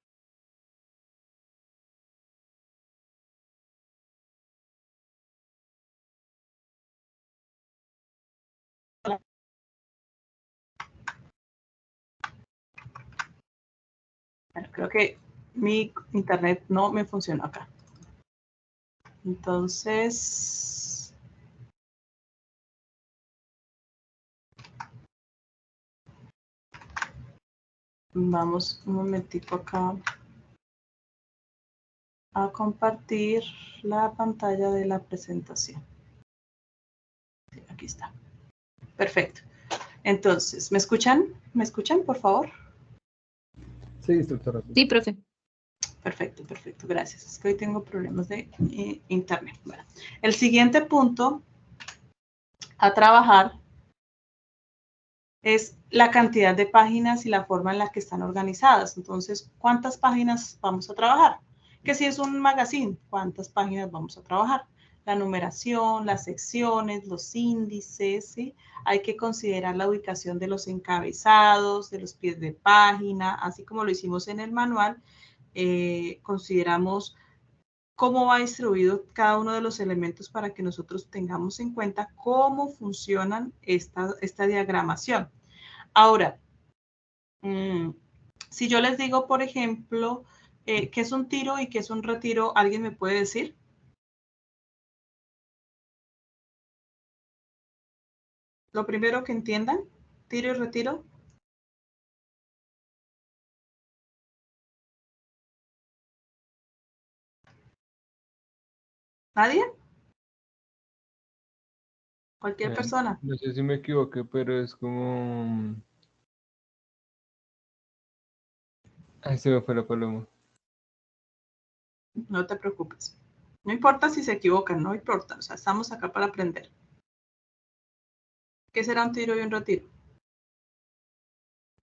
Speaker 1: Bueno, creo que mi internet no me funcionó acá. Entonces, vamos un momentico acá a compartir la pantalla de la presentación. Sí, aquí está. Perfecto. Entonces, ¿me escuchan? ¿Me escuchan, por favor?
Speaker 3: Sí, instructora.
Speaker 4: Sí, profe.
Speaker 1: Perfecto, perfecto. Gracias. Es que hoy tengo problemas de internet. Bueno, el siguiente punto a trabajar es la cantidad de páginas y la forma en la que están organizadas. Entonces, ¿cuántas páginas vamos a trabajar? Que si es un magazine, ¿cuántas páginas vamos a trabajar? La numeración, las secciones, los índices, ¿sí? Hay que considerar la ubicación de los encabezados, de los pies de página, así como lo hicimos en el manual. Consideramos cómo va distribuido cada uno de los elementos para que nosotros tengamos en cuenta cómo funcionan esta diagramación. Ahora, si yo les digo, por ejemplo, qué es un tiro y qué es un retiro, ¿alguien me puede decir? Lo primero que entiendan, tiro y retiro. ¿Nadie? Cualquier persona.
Speaker 3: No sé si me equivoqué, pero es como... Ay, se me fue la paloma.
Speaker 1: No te preocupes. No importa si se equivocan, no importa. O sea, estamos acá para aprender. ¿Qué será un tiro y un retiro?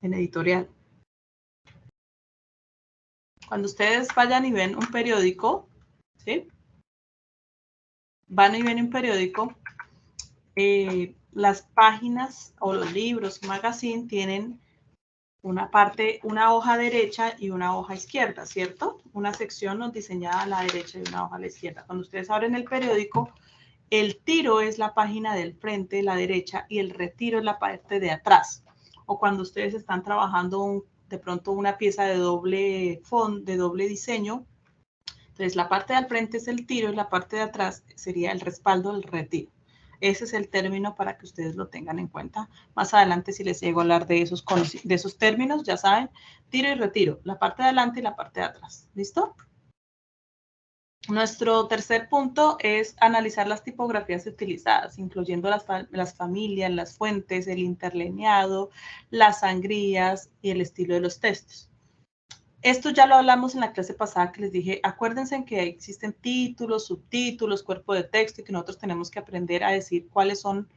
Speaker 1: En editorial. Cuando ustedes vayan y ven un periódico, ¿sí? Van y ven un periódico, las páginas o los libros, magazine, tienen una parte, una hoja derecha y una hoja izquierda, ¿cierto? Una sección nos diseñada a la derecha y una hoja a la izquierda. Cuando ustedes abren el periódico, el tiro es la página del frente, la derecha, y el retiro es la parte de atrás. O cuando ustedes están trabajando de pronto una pieza de doble diseño, Entonces, la parte de al frente es el tiro y la parte de atrás sería el respaldo del retiro. Ese es el término para que ustedes lo tengan en cuenta. Más adelante, si les llego a hablar de esos términos, ya saben, tiro y retiro, la parte de adelante y la parte de atrás. ¿Listo? Nuestro tercer punto es analizar las tipografías utilizadas, incluyendo las familias, las fuentes, el interlineado, las sangrías y el estilo de los textos. Esto ya lo hablamos en la clase pasada que les dije, acuérdense en que existen títulos, subtítulos, cuerpo de texto y que nosotros tenemos que aprender a decir cuáles son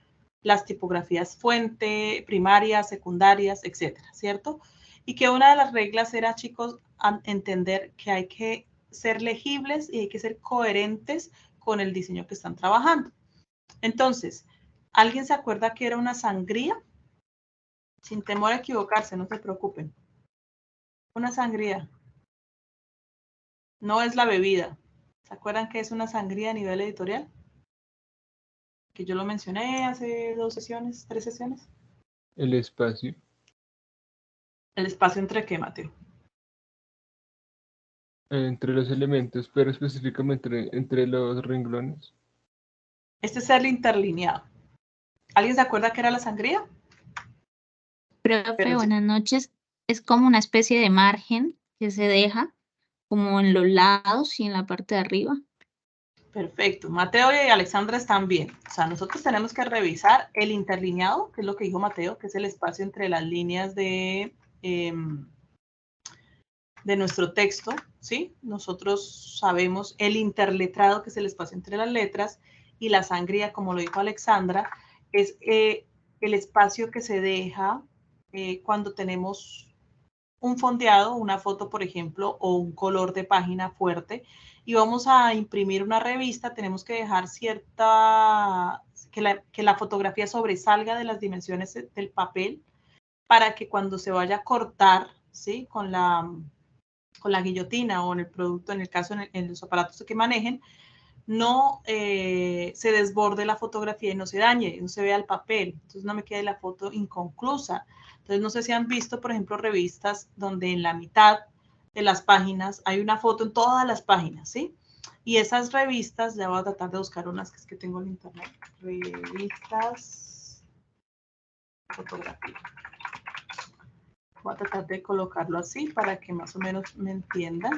Speaker 1: las tipografías fuente, primarias, secundarias, etcétera, ¿cierto? Y que una de las reglas era, chicos, entender que hay que ser legibles y hay que ser coherentes con el diseño que están trabajando. Entonces, ¿alguien se acuerda que era una sangría? Sin temor a equivocarse, no se preocupen. Una sangría. No es la bebida. ¿Se acuerdan que es una sangría a nivel editorial? Que yo lo mencioné hace 2 sesiones, 3 sesiones.
Speaker 3: El espacio.
Speaker 1: ¿El espacio entre qué, Mateo?
Speaker 3: Entre los elementos, pero específicamente entre los renglones.
Speaker 1: Este es el interlineado. ¿Alguien se acuerda que era la sangría?
Speaker 4: Profe,
Speaker 1: Pero sí.
Speaker 4: buenas noches. Es como una especie de margen que se deja como en los lados y en la parte de arriba.
Speaker 1: Perfecto. Mateo y Alexandra están bien. O sea, nosotros tenemos que revisar el interlineado, que es lo que dijo Mateo, que es el espacio entre las líneas de nuestro texto, ¿sí? Nosotros sabemos el interletrado, que es el espacio entre las letras, y la sangría, como lo dijo Alexandra, es el espacio que se deja cuando tenemos un fondeado, una foto, por ejemplo, o un color de página fuerte, y vamos a imprimir una revista, tenemos que dejar que la fotografía sobresalga de las dimensiones del papel para que cuando se vaya a cortar, ¿sí? Con la guillotina o en el producto, en el caso en los aparatos que manejen, no se desborde la fotografía y no se dañe, no se vea el papel, entonces no me quede la foto inconclusa. Entonces no sé si han visto, por ejemplo, revistas donde en la mitad de las páginas hay una foto en todas las páginas, ¿sí? Y esas revistas, ya voy a tratar de buscar unas que es que tengo en internet, revistas, fotografía. Voy a tratar de colocarlo así para que más o menos me entiendan.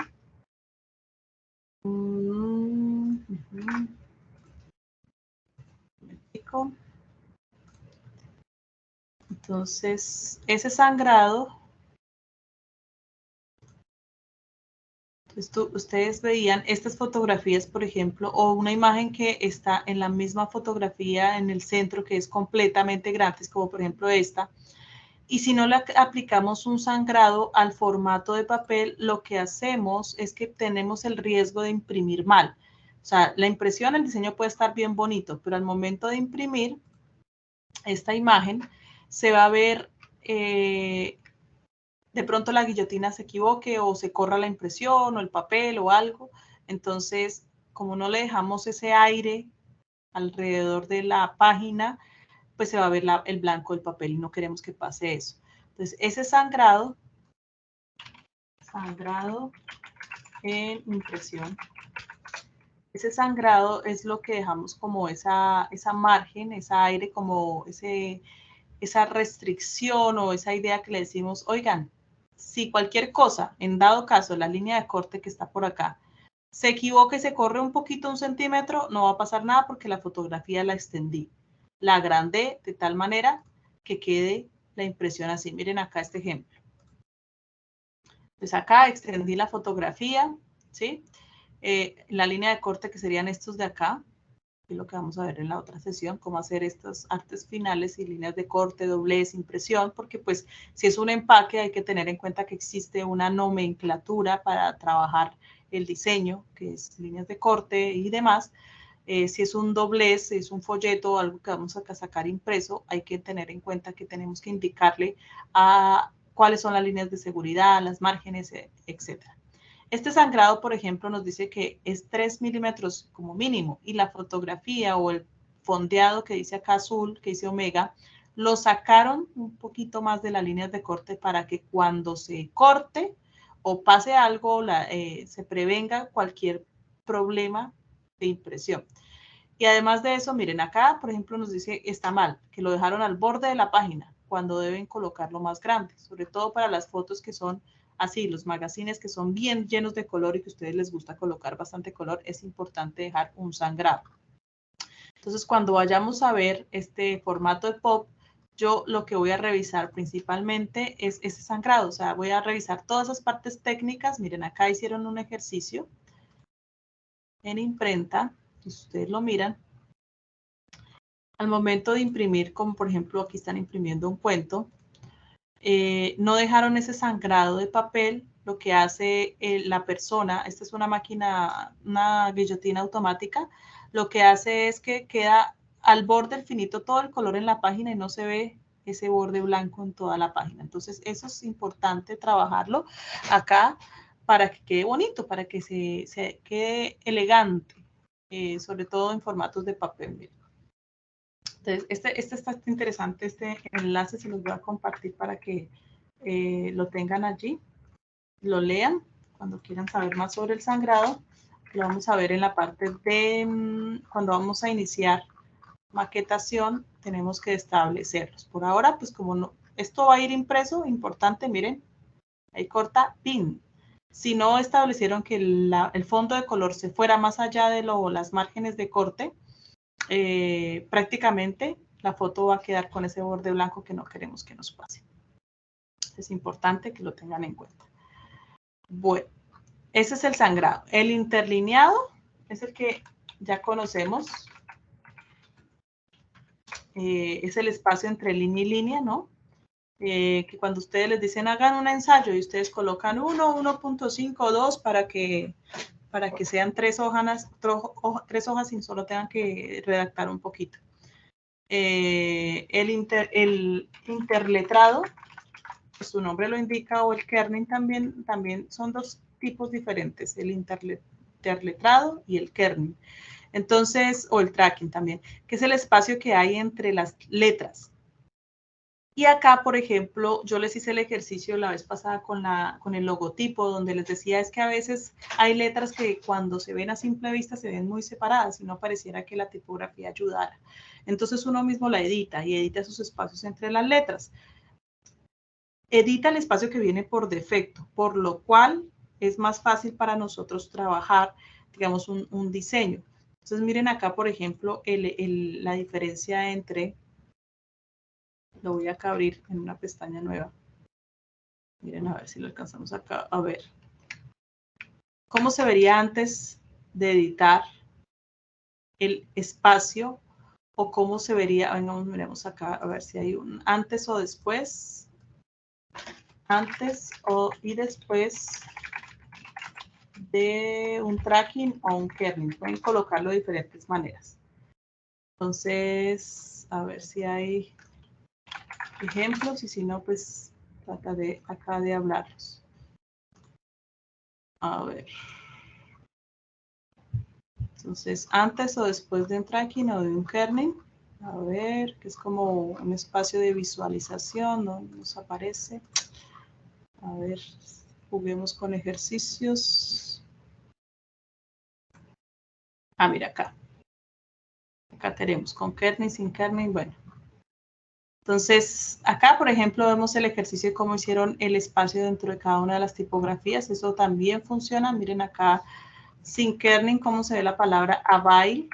Speaker 1: Entonces, ese sangrado, ustedes veían estas fotografías, por ejemplo, o una imagen que está en la misma fotografía en el centro, que es completamente gratis, como por ejemplo esta. Y si no le aplicamos un sangrado al formato de papel, lo que hacemos es que tenemos el riesgo de imprimir mal. O sea, la impresión, el diseño puede estar bien bonito, pero al momento de imprimir esta imagen, se va a ver, de pronto la guillotina se equivoque o se corra la impresión o el papel o algo. Entonces, como no le dejamos ese aire alrededor de la página, pues se va a ver el blanco del papel y no queremos que pase eso. Entonces, ese sangrado en impresión, ese sangrado es lo que dejamos como esa margen, esa aire, como esa restricción o esa idea que le decimos, oigan, si cualquier cosa, en dado caso, la línea de corte que está por acá, se equivoca y se corre un poquito, 1 centímetro, no va a pasar nada porque la fotografía la extendí. La agrandé de tal manera que quede la impresión así. Miren acá este ejemplo. Pues acá extendí la fotografía, ¿sí? La línea de corte que serían estos de acá, que es lo que vamos a ver en la otra sesión, cómo hacer estas artes finales y líneas de corte, doblez, impresión, porque pues si es un empaque hay que tener en cuenta que existe una nomenclatura para trabajar el diseño, que es líneas de corte y demás. Si es un doblez, si es un folleto o algo que vamos a sacar impreso, hay que tener en cuenta que tenemos que indicarle a cuáles son las líneas de seguridad, las márgenes, etc. Este sangrado, por ejemplo, nos dice que es 3 milímetros como mínimo y la fotografía o el fondeado que dice acá azul, que dice omega, lo sacaron un poquito más de las líneas de corte para que cuando se corte o pase algo, se prevenga cualquier problema de impresión. Y además de eso, miren, acá, por ejemplo, nos dice está mal, que lo dejaron al borde de la página, cuando deben colocarlo más grande, sobre todo para las fotos que son así, los magazines que son bien llenos de color y que a ustedes les gusta colocar bastante color, es importante dejar un sangrado. Entonces, cuando vayamos a ver este formato de pop, yo lo que voy a revisar principalmente es ese sangrado, o sea, voy a revisar todas esas partes técnicas. Miren, acá hicieron un ejercicio en imprenta, si ustedes lo miran, al momento de imprimir, como por ejemplo aquí están imprimiendo un cuento, no dejaron ese sangrado de papel. Lo que hace la persona, esta es una máquina, una guillotina automática, lo que hace es que queda al borde del finito todo el color en la página y no se ve ese borde blanco en toda la página. Entonces eso es importante trabajarlo acá para que quede bonito, para que se quede elegante, sobre todo en formatos de papel. Miren. Entonces, este está interesante, este enlace se los voy a compartir para que lo tengan allí, lo lean cuando quieran saber más sobre el sangrado. Lo vamos a ver en la parte de cuando vamos a iniciar maquetación, tenemos que establecerlos. Por ahora, pues como no, esto va a ir impreso, importante, miren, ahí corta PIN. Si no establecieron que el fondo de color se fuera más allá de las márgenes de corte, prácticamente la foto va a quedar con ese borde blanco que no queremos que nos pase. Es importante que lo tengan en cuenta. Bueno, ese es el sangrado. El interlineado es el que ya conocemos. Es el espacio entre línea y línea, ¿no? Que cuando ustedes les dicen hagan un ensayo y ustedes colocan 1, 1.5, 2 para que sean 3 hojas y solo tengan que redactar un poquito. El interletrado, pues su nombre lo indica, o el kerning también son dos tipos diferentes, el interletrado y el kerning. Entonces, o el tracking también, que es el espacio que hay entre las letras. Y acá, por ejemplo, yo les hice el ejercicio la vez pasada con el logotipo, donde les decía es que a veces hay letras que cuando se ven a simple vista se ven muy separadas y no pareciera que la tipografía ayudara. Entonces uno mismo la edita y edita esos espacios entre las letras. Edita el espacio que viene por defecto, por lo cual es más fácil para nosotros trabajar, digamos, un diseño. Entonces miren acá, por ejemplo, la diferencia entre... Lo voy acá a abrir en una pestaña nueva. Miren a ver si lo alcanzamos acá a ver. ¿Cómo se vería antes de editar el espacio? O cómo se vería, vengamos, miremos acá a ver si hay un antes o después. Antes y después de un tracking o un kerning. Pueden colocarlo de diferentes maneras. Entonces, a ver si hay ejemplos y si no, pues trata de acá de hablarlos. A ver. Entonces, antes o después de un tracking o de un kerning. A ver, que es como un espacio de visualización, ¿no? Nos aparece. A ver, juguemos con ejercicios. Ah, mira acá. Acá tenemos con kerning, sin kerning, bueno. Entonces, acá, por ejemplo, vemos el ejercicio de cómo hicieron el espacio dentro de cada una de las tipografías. Eso también funciona. Miren acá, sin kerning, cómo se ve la palabra avail.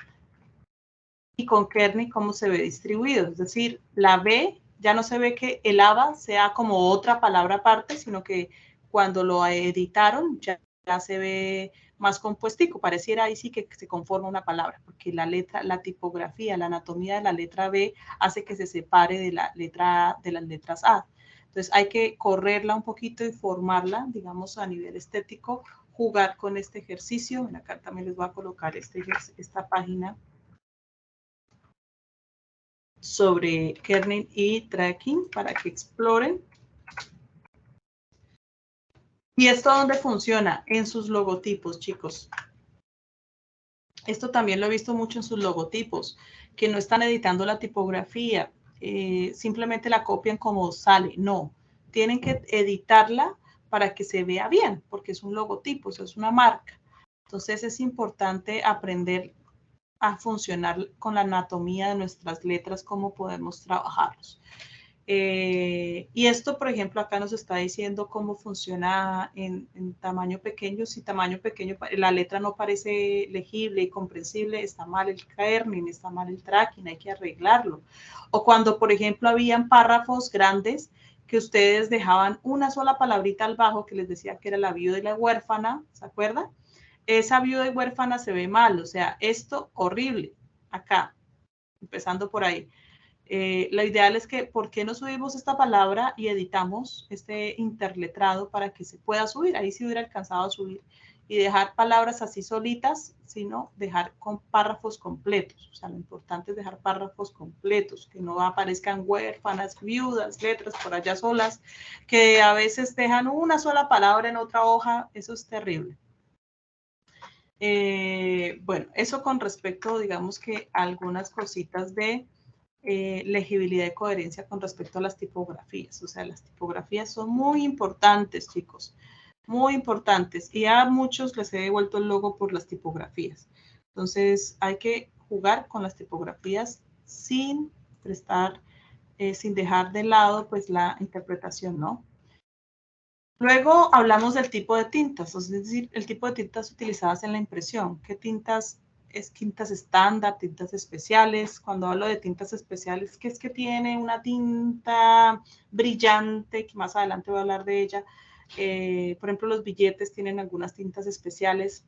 Speaker 1: Y con kerning, cómo se ve distribuido. Es decir, la B ya no se ve que el ABA sea como otra palabra aparte, sino que cuando lo editaron ya se ve más compuestico. Pareciera ahí sí que se conforma una palabra, porque la letra, la tipografía, la anatomía de la letra B hace que se separe de la letra A, de las letras A. Entonces hay que correrla un poquito y formarla, digamos, a nivel estético, jugar con este ejercicio. Bueno, acá también les voy a colocar esta página sobre kerning y tracking para que exploren. ¿Y esto dónde funciona? En sus logotipos, chicos. Esto también lo he visto mucho en sus logotipos, que no están editando la tipografía, simplemente la copian como sale. No, tienen que editarla para que se vea bien, porque es un logotipo, eso es una marca. Entonces es importante aprender a funcionar con la anatomía de nuestras letras, cómo podemos trabajarlos. Y esto, por ejemplo, acá nos está diciendo cómo funciona en tamaño pequeño. Si tamaño pequeño, la letra no parece legible y comprensible, está mal el kerning, está mal el tracking, hay que arreglarlo. O cuando, por ejemplo, habían párrafos grandes que ustedes dejaban una sola palabrita al bajo que les decía que era la viuda y la huérfana, ¿se acuerdan? Esa viuda y huérfana se ve mal, o sea, esto horrible, acá, empezando por ahí. Lo ideal es que, ¿por qué no subimos esta palabra y editamos este interletrado para que se pueda subir? Ahí sí hubiera alcanzado a subir y dejar palabras así solitas, sino dejar con párrafos completos. O sea, lo importante es dejar párrafos completos, que no aparezcan huérfanas, viudas, letras por allá solas, que a veces dejan una sola palabra en otra hoja. Eso es terrible. Bueno, eso con respecto, digamos que a algunas cositas de legibilidad y coherencia con respecto a las tipografías. O sea, las tipografías son muy importantes, chicos, muy importantes. Y a muchos les he devuelto el logo por las tipografías. Entonces, hay que jugar con las tipografías sin prestar, sin dejar de lado, pues, la interpretación, ¿no? Luego hablamos del tipo de tintas, es decir, el tipo de tintas utilizadas en la impresión. ¿Qué tintas? Es tintas estándar, tintas especiales. Cuando hablo de tintas especiales, ¿qué es que tiene una tinta brillante? Que más adelante voy a hablar de ella. Por ejemplo, los billetes tienen algunas tintas especiales.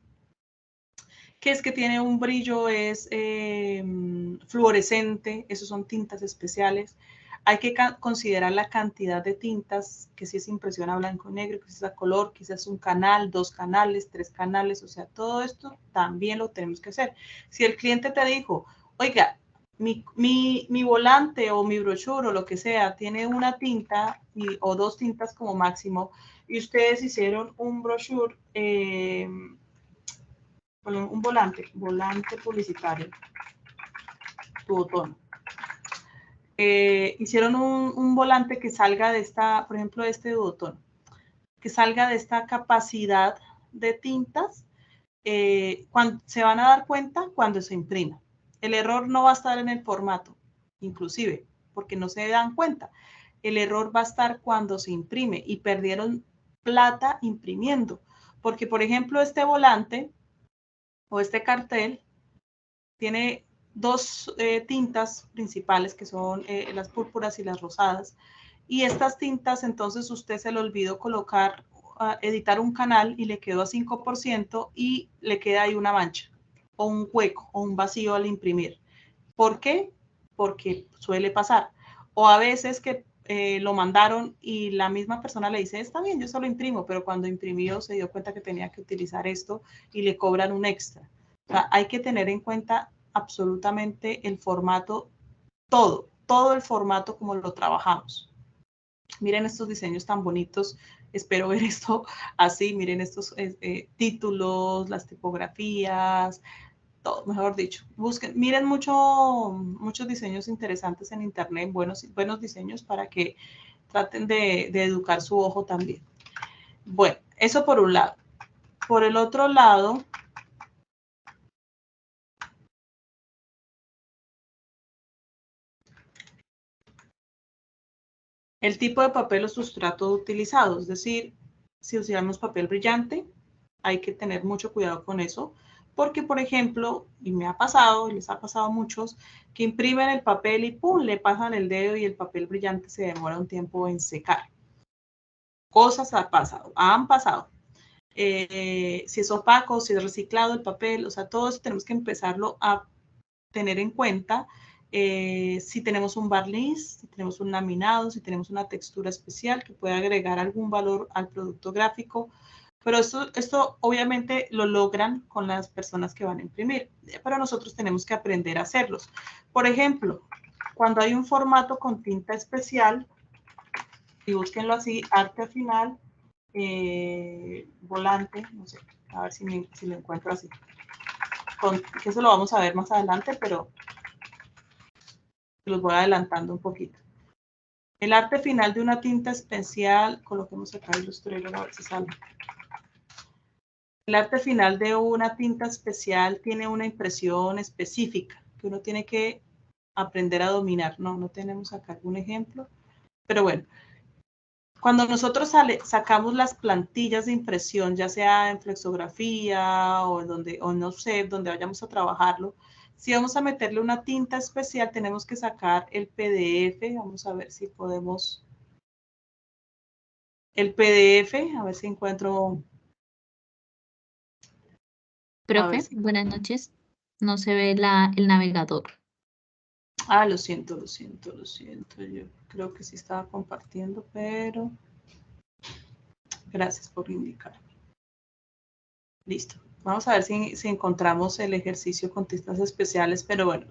Speaker 1: ¿Qué es que tiene un brillo? Es fluorescente. Esos son tintas especiales. Hay que considerar la cantidad de tintas, que si es impresión a blanco y negro, que si es a color, quizás un canal, 2 canales, 3 canales, o sea, todo esto también lo tenemos que hacer. Si el cliente te dijo, oiga, mi volante o mi brochure o lo que sea tiene una tinta o 2 tintas como máximo, y ustedes hicieron un brochure, un volante publicitario, duotono. Hicieron un volante que salga de esta, por ejemplo, este duotono, que salga de esta capacidad de tintas, cuando, se van a dar cuenta cuando se imprima. El error no va a estar en el formato, inclusive, porque no se dan cuenta. El error va a estar cuando se imprime y perdieron plata imprimiendo. Porque, por ejemplo, este volante o este cartel tiene 2 tintas principales que son las púrpuras y las rosadas. Y estas tintas, entonces usted se le olvidó colocar, editar un canal y le quedó a 5% y le queda ahí una mancha o un hueco o un vacío al imprimir. ¿Por qué? Porque suele pasar. O a veces que lo mandaron y la misma persona le dice, está bien, yo solo imprimo, pero cuando imprimió se dio cuenta que tenía que utilizar esto y le cobran un extra. O sea, hay que tener en cuenta absolutamente el formato, todo el formato como lo trabajamos. Miren estos diseños tan bonitos, espero ver esto así, miren estos títulos, las tipografías, todo, mejor dicho. Busquen, miren muchos diseños interesantes en internet, buenos diseños para que traten de educar su ojo también. Bueno, eso por un lado. Por el otro lado, el tipo de papel o sustrato utilizado, es decir, si usamos papel brillante, hay que tener mucho cuidado con eso, porque, por ejemplo, y me ha pasado, y les ha pasado a muchos, que imprimen el papel y ¡pum!, le pasan el dedo y el papel brillante se demora un tiempo en secar. Cosas han pasado. Si es opaco, si es reciclado el papel, o sea, todo eso tenemos que empezarlo a tener en cuenta. Si tenemos un barniz, si tenemos un laminado, si tenemos una textura especial que puede agregar algún valor al producto gráfico. Pero esto obviamente lo logran con las personas que van a imprimir, pero nosotros tenemos que aprender a hacerlos. Por ejemplo, cuando hay un formato con tinta especial, y búsquenlo así, arte final, volante, no sé, a ver si lo encuentro así. Que eso lo vamos a ver más adelante, pero los voy adelantando un poquito. El arte final de una tinta especial, coloquemos acá Illustrator a ver si sale. El arte final de una tinta especial tiene una impresión específica que uno tiene que aprender a dominar. No tenemos acá algún ejemplo, pero bueno. Cuando nosotros sacamos las plantillas de impresión, ya sea en flexografía o no sé, donde vayamos a trabajarlo, si vamos a meterle una tinta especial, tenemos que sacar el PDF. Vamos a ver si podemos. El PDF, a ver si encuentro.
Speaker 4: Profe, buenas noches. No se ve el navegador.
Speaker 1: Ah, lo siento. Yo creo que sí estaba compartiendo, pero gracias por indicarme. Listo. Vamos a ver si encontramos el ejercicio con tintas especiales, pero bueno,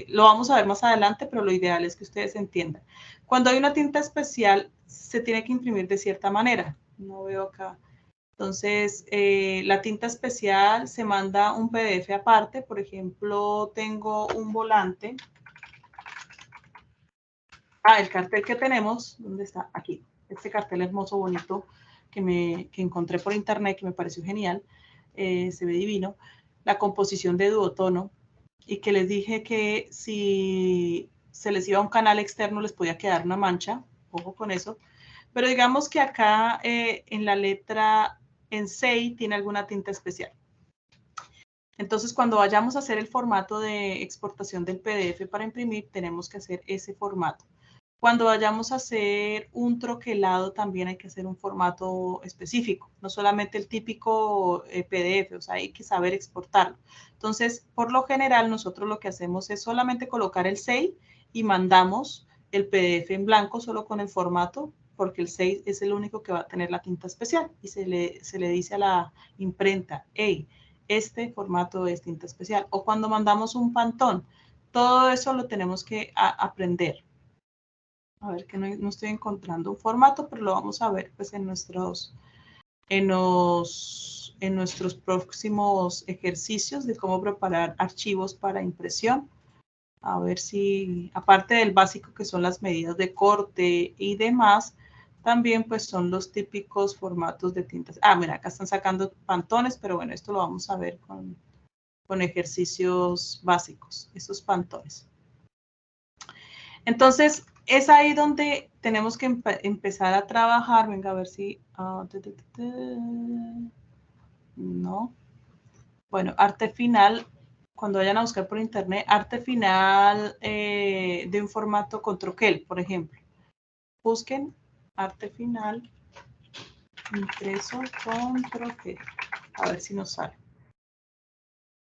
Speaker 1: lo vamos a ver más adelante, pero lo ideal es que ustedes entiendan. Cuando hay una tinta especial, se tiene que imprimir de cierta manera. No veo acá. Entonces, la tinta especial se manda un PDF aparte. Por ejemplo, tengo un volante. Ah, el cartel que tenemos, ¿dónde está? Aquí. Este cartel hermoso, bonito, que encontré por internet, que me pareció genial. Se ve divino. La composición de duotono. Y que les dije que si se les iba a un canal externo les podía quedar una mancha. Ojo con eso. Pero digamos que acá en la letra, en 6, tiene alguna tinta especial. Entonces, cuando vayamos a hacer el formato de exportación del PDF para imprimir, tenemos que hacer ese formato. Cuando vayamos a hacer un troquelado, también hay que hacer un formato específico, no solamente el típico PDF, o sea, hay que saber exportarlo. Entonces, por lo general, nosotros lo que hacemos es solamente colocar el 6 y mandamos el PDF en blanco solo con el formato, porque el 6 es el único que va a tener la tinta especial y se le dice a la imprenta, hey, este formato es tinta especial. O cuando mandamos un pantón, todo eso lo tenemos que aprender. A ver, que no estoy encontrando un formato, pero lo vamos a ver pues en nuestros próximos ejercicios de cómo preparar archivos para impresión. A ver si, aparte del básico que son las medidas de corte y demás, también pues son los típicos formatos de tintas. Ah, mira, acá están sacando pantones, pero bueno, esto lo vamos a ver con ejercicios básicos, esos pantones. Entonces, es ahí donde tenemos que empezar a trabajar. Venga, a ver si... no. Bueno, arte final, cuando vayan a buscar por internet, arte final de un formato con troquel, por ejemplo. Busquen arte final impreso con troquel. A ver si nos sale.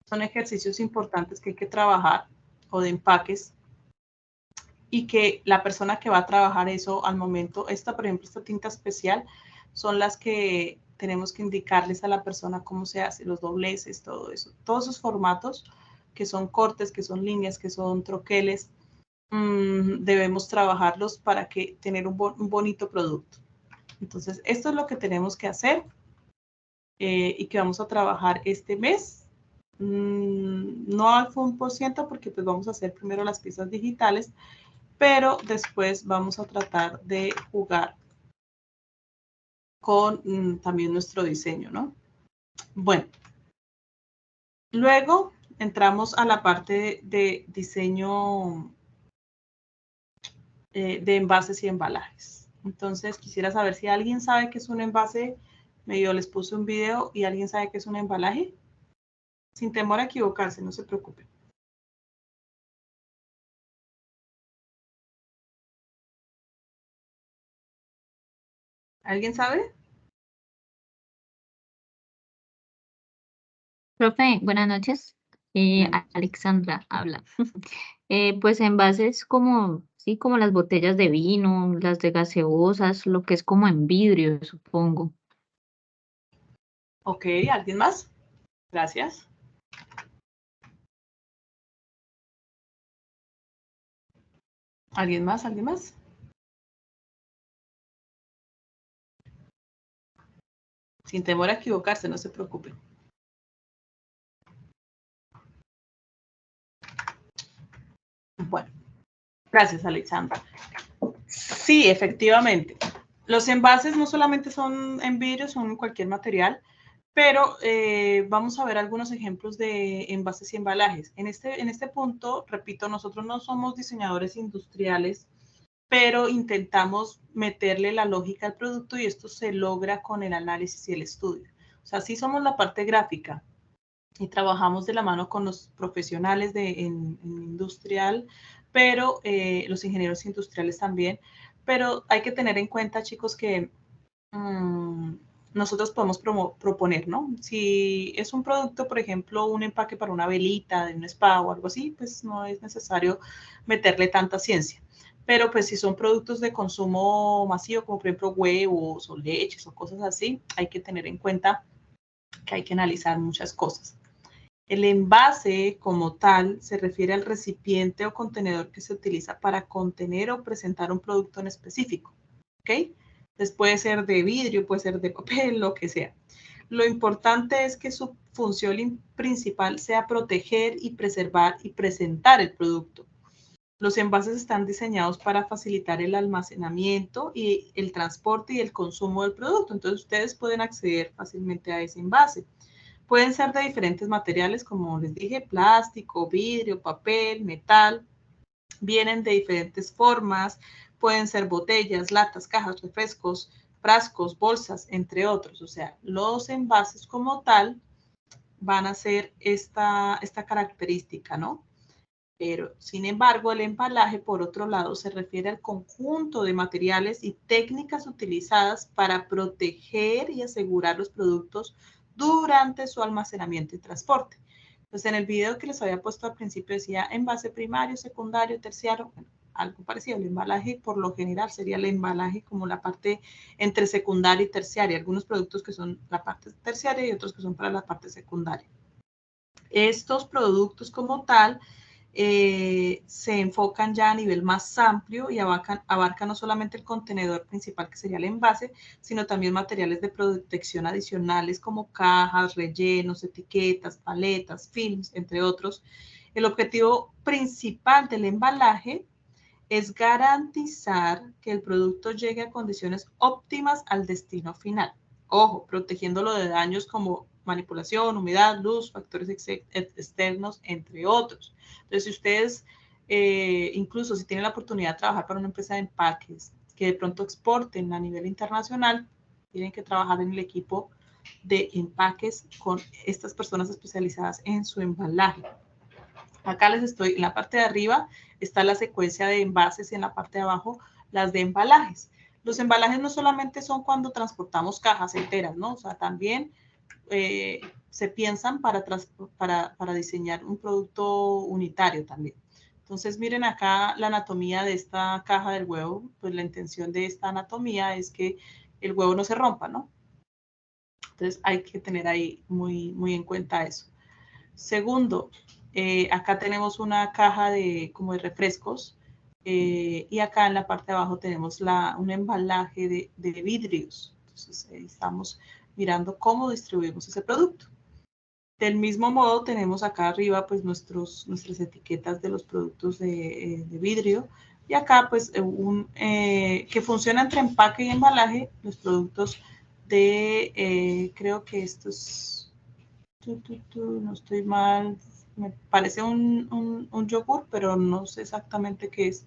Speaker 1: Son ejercicios importantes que hay que trabajar, o de empaques, y que la persona que va a trabajar eso al momento, por ejemplo, esta tinta especial, son las que tenemos que indicarles a la persona cómo se hace, los dobleces, todo eso. Todos esos formatos que son cortes, que son líneas, que son troqueles, debemos trabajarlos para tener un bonito producto. Entonces, esto es lo que tenemos que hacer y que vamos a trabajar este mes. No al 100% porque pues vamos a hacer primero las piezas digitales, pero después vamos a tratar de jugar con también nuestro diseño, ¿no? Bueno, luego entramos a la parte de diseño de envases y embalajes. Entonces, quisiera saber si alguien sabe qué es un envase. Medio les puse un video y alguien sabe qué es un embalaje. Sin temor a equivocarse, no se preocupen. ¿Alguien sabe?
Speaker 4: Profe, buenas noches. Alexandra habla. Pues envases como, sí, como las botellas de vino, las de gaseosas, lo que es como en vidrio, supongo.
Speaker 1: Ok, ¿alguien más? Gracias. ¿Alguien más? ¿Alguien más? Sin temor a equivocarse, no se preocupen. Bueno, gracias, Alexandra. Sí, efectivamente. Los envases no solamente son en vidrio, son en cualquier material. Pero vamos a ver algunos ejemplos de envases y embalajes. En este punto, repito, nosotros no somos diseñadores industriales, pero intentamos meterle la lógica al producto y esto se logra con el análisis y el estudio. O sea, sí somos la parte gráfica y trabajamos de la mano con los profesionales en industrial, pero los ingenieros industriales también. Pero hay que tener en cuenta, chicos, que nosotros podemos proponer, ¿no? Si es un producto, por ejemplo, un empaque para una velita de un spa o algo así, pues no es necesario meterle tanta ciencia. Pero pues si son productos de consumo masivo, como por ejemplo huevos o leches o cosas así, hay que tener en cuenta que hay que analizar muchas cosas. El envase como tal se refiere al recipiente o contenedor que se utiliza para contener o presentar un producto en específico, ¿ok? Entonces puede ser de vidrio, puede ser de papel, lo que sea. Lo importante es que su función principal sea proteger y preservar y presentar el producto. Los envases están diseñados para facilitar el almacenamiento y el transporte y el consumo del producto. Entonces ustedes pueden acceder fácilmente a ese envase. Pueden ser de diferentes materiales, como les dije, plástico, vidrio, papel, metal. Vienen de diferentes formas. Pueden ser botellas, latas, cajas, refrescos, frascos, bolsas, entre otros. O sea, los envases como tal van a ser esta característica, ¿no? Pero, sin embargo, el embalaje, por otro lado, se refiere al conjunto de materiales y técnicas utilizadas para proteger y asegurar los productos durante su almacenamiento y transporte. Entonces, en el video que les había puesto al principio decía envase primario, secundario, terciario, bueno, algo parecido. El embalaje, por lo general, sería el embalaje como la parte entre secundaria y terciaria. Algunos productos que son la parte terciaria y otros que son para la parte secundaria. Estos productos como tal se enfocan ya a nivel más amplio y abarcan no solamente el contenedor principal, que sería el envase, sino también materiales de protección adicionales como cajas, rellenos, etiquetas, paletas, films, entre otros. El objetivo principal del embalaje es garantizar que el producto llegue a condiciones óptimas al destino final. Ojo, protegiéndolo de daños como manipulación, humedad, luz, factores externos, entre otros. Entonces, si ustedes, incluso si tienen la oportunidad de trabajar para una empresa de empaques que de pronto exporten a nivel internacional, tienen que trabajar en el equipo de empaques con estas personas especializadas en su embalaje. Acá les estoy, en la parte de arriba está la secuencia de envases y en la parte de abajo las de embalajes. Los embalajes no solamente son cuando transportamos cajas enteras, ¿no? O sea, también se piensan para diseñar un producto unitario también. Entonces, miren acá la anatomía de esta caja del huevo. Pues la intención de esta anatomía es que el huevo no se rompa, ¿no? Entonces, hay que tener ahí muy en cuenta eso. Segundo, acá tenemos una caja como de refrescos y acá en la parte de abajo tenemos un embalaje de vidrios. Entonces, estamos mirando cómo distribuimos ese producto. Del mismo modo, tenemos acá arriba pues nuestras etiquetas de los productos de vidrio y acá pues que funciona entre empaque y embalaje, los productos de, creo que estos, no estoy mal, me parece un yogur, pero no sé exactamente qué es.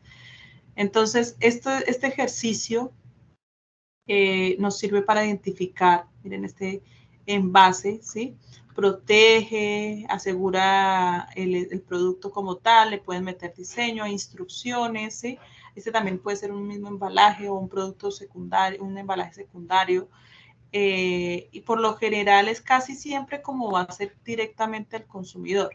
Speaker 1: Entonces, este ejercicio nos sirve para identificar, miren, este envase, ¿sí? Protege, asegura el producto como tal, le pueden meter diseño, instrucciones, ¿sí? Este también puede ser un mismo embalaje o un producto secundario, un embalaje secundario. Y por lo general es casi siempre como va a ser directamente al consumidor,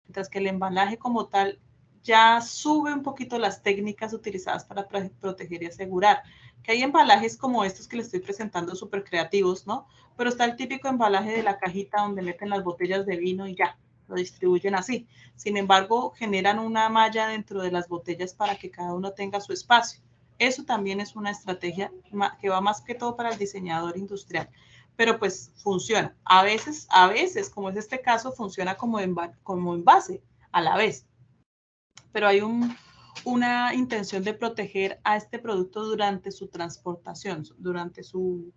Speaker 1: mientras que el embalaje como tal ya sube un poquito las técnicas utilizadas para proteger y asegurar. Que hay embalajes como estos que les estoy presentando súper creativos, ¿no? Pero está el típico embalaje de la cajita donde meten las botellas de vino y ya, lo distribuyen así. Sin embargo, generan una malla dentro de las botellas para que cada uno tenga su espacio. Eso también es una estrategia que va más que todo para el diseñador industrial, pero pues funciona. A veces, como es este caso, funciona como envase a la vez, pero hay una intención de proteger a este producto durante su transportación, durante su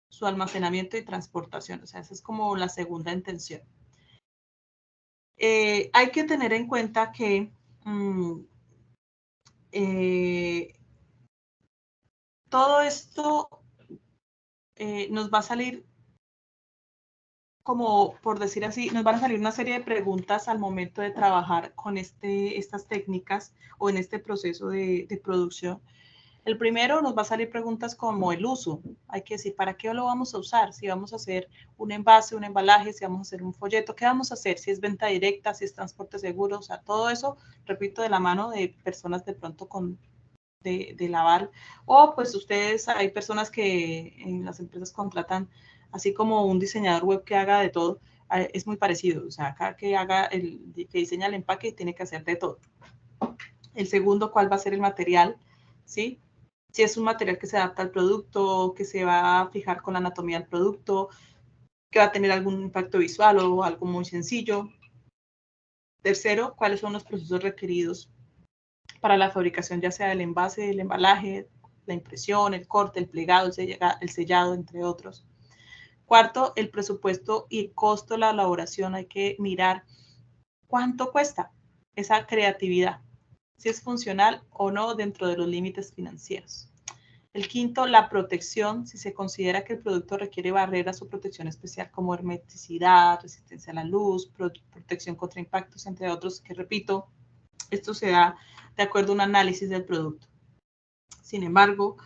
Speaker 1: su almacenamiento y transportación. O sea, esa es como la segunda intención. Hay que tener en cuenta que todo esto nos va a salir, como por decir así, nos van a salir una serie de preguntas al momento de trabajar con estas técnicas o en este proceso de producción. El primero nos va a salir preguntas como el uso. Hay que decir, ¿para qué lo vamos a usar? Si vamos a hacer un envase, un embalaje, si vamos a hacer un folleto, ¿qué vamos a hacer? Si es venta directa, si es transporte seguro, o sea, todo eso, repito, de la mano de personas de pronto de lavar. O pues ustedes, hay personas que en las empresas contratan, así como un diseñador web que haga de todo, es muy parecido. O sea, acá que que diseña el empaque tiene que hacer de todo. El segundo, ¿cuál va a ser el material? ¿Sí? Si es un material que se adapta al producto, que se va a fijar con la anatomía del producto, que va a tener algún impacto visual o algo muy sencillo. Tercero, ¿cuáles son los procesos requeridos para la fabricación, ya sea del envase, el embalaje, la impresión, el corte, el plegado, el sellado, entre otros? Cuarto, el presupuesto y el costo de la elaboración. Hay que mirar cuánto cuesta esa creatividad, si es funcional o no dentro de los límites financieros. El quinto, la protección, si se considera que el producto requiere barreras o protección especial como hermeticidad, resistencia a la luz, protección contra impactos, entre otros, que repito, esto se da de acuerdo a un análisis del producto. Sin embargo,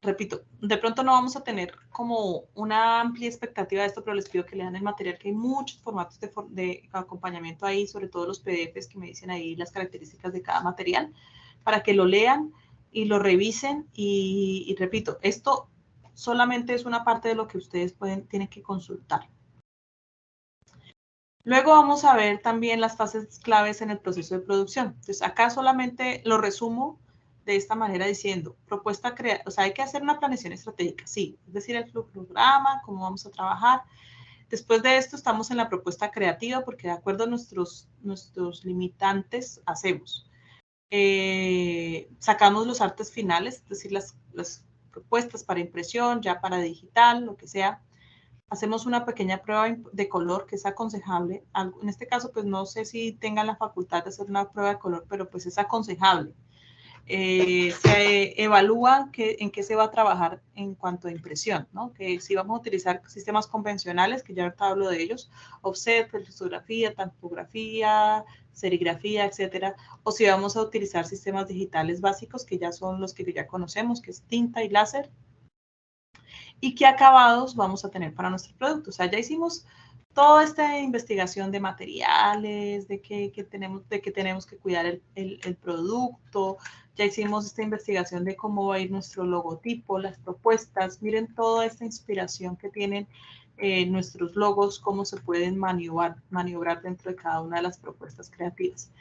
Speaker 1: repito, de pronto no vamos a tener como una amplia expectativa de esto, pero les pido que lean el material, que hay muchos formatos de acompañamiento ahí, sobre todo los PDFs que me dicen ahí las características de cada material, para que lo lean y lo revisen. Y repito, esto solamente es una parte de lo que ustedes tienen que consultar. Luego vamos a ver también las fases claves en el proceso de producción. Entonces, acá solamente lo resumo de esta manera diciendo, propuesta creativa, o sea, hay que hacer una planeación estratégica, sí, es decir, el programa, cómo vamos a trabajar. Después de esto estamos en la propuesta creativa porque de acuerdo a nuestros limitantes hacemos. Sacamos los artes finales, es decir, las propuestas para impresión, ya para digital, lo que sea. Hacemos una pequeña prueba de color que es aconsejable. En este caso, pues no sé si tengan la facultad de hacer una prueba de color, pero pues es aconsejable. Se evalúa en qué se va a trabajar en cuanto a impresión, ¿no? Que si vamos a utilizar sistemas convencionales, que ya ahorita hablo de ellos, offset, litografía, tampografía, serigrafía, etcétera, o si vamos a utilizar sistemas digitales básicos, que ya son los que ya conocemos, que es tinta y láser, y qué acabados vamos a tener para nuestro producto. O sea, ya hicimos toda esta investigación de materiales, de que tenemos que cuidar el producto, ya hicimos esta investigación de cómo va a ir nuestro logotipo, las propuestas. Miren toda esta inspiración que tienen nuestros logos, cómo se pueden maniobrar dentro de cada una de las propuestas creativas.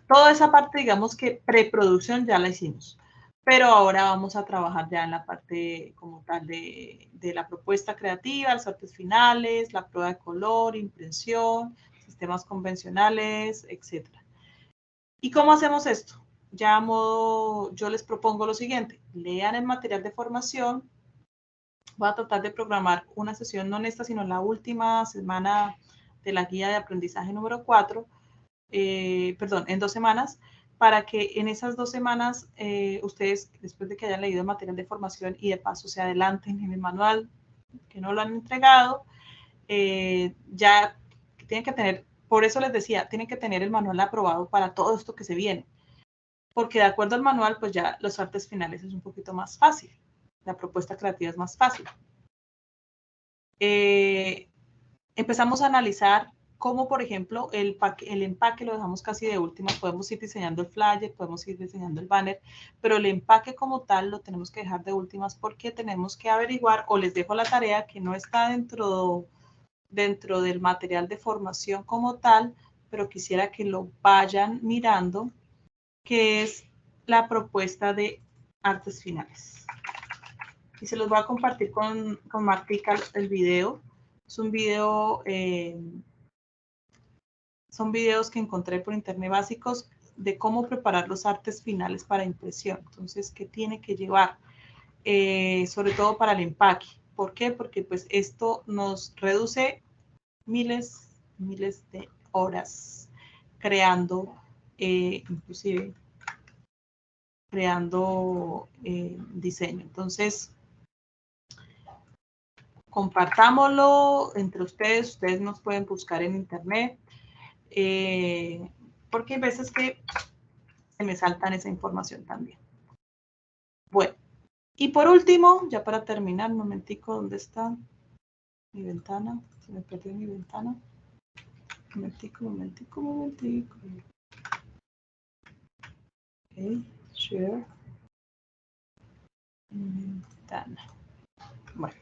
Speaker 1: Toda esa parte, digamos que preproducción ya la hicimos, pero ahora vamos a trabajar ya en la parte como tal de la propuesta creativa, las artes finales, la prueba de color, impresión, sistemas convencionales, etc. ¿Y cómo hacemos esto? Ya a modo, yo les propongo lo siguiente, lean el material de formación. Voy a tratar de programar una sesión, no en esta, sino en la última semana de la guía de aprendizaje número 4, en 2 semanas, para que en esas 2 semanas ustedes, después de que hayan leído el material de formación y de paso se adelanten en el manual que no lo han entregado, ya tienen que tener, por eso les decía, tienen que tener el manual aprobado para todo esto que se viene, porque de acuerdo al manual, pues ya los artes finales es un poquito más fácil, la propuesta creativa es más fácil. Empezamos a analizar cómo, por ejemplo, el empaque lo dejamos casi de última. Podemos ir diseñando el flyer, podemos ir diseñando el banner, pero el empaque como tal lo tenemos que dejar de últimas porque tenemos que averiguar, o les dejo la tarea que no está dentro del material de formación como tal, pero quisiera que lo vayan mirando, que es la propuesta de artes finales. Y se los voy a compartir con Martica el video. Es un video, son videos que encontré por internet básicos de cómo preparar los artes finales para impresión. Entonces, ¿qué tiene que llevar? sobre todo para el empaque. ¿Por qué? Porque pues esto nos reduce miles de horas creando, inclusive creando diseño. Entonces, compartámoslo entre ustedes nos pueden buscar en internet, porque hay veces que se me saltan esa información también. Bueno, y por último, ya para terminar, un momentico, ¿dónde está mi ventana? Se me perdió mi ventana. Momentico. Ok, share. Ventana. Bueno.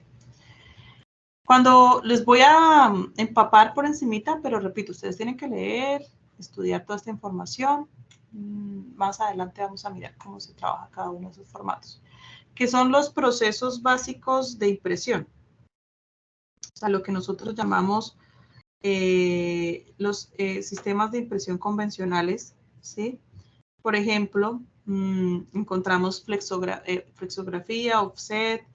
Speaker 1: Cuando les voy a empapar por encimita, pero repito, ustedes tienen que leer, estudiar toda esta información. Más adelante vamos a mirar cómo se trabaja cada uno de esos formatos, que son los procesos básicos de impresión. O sea, lo que nosotros llamamos los sistemas de impresión convencionales, ¿sí? Por ejemplo, encontramos flexografía, offset,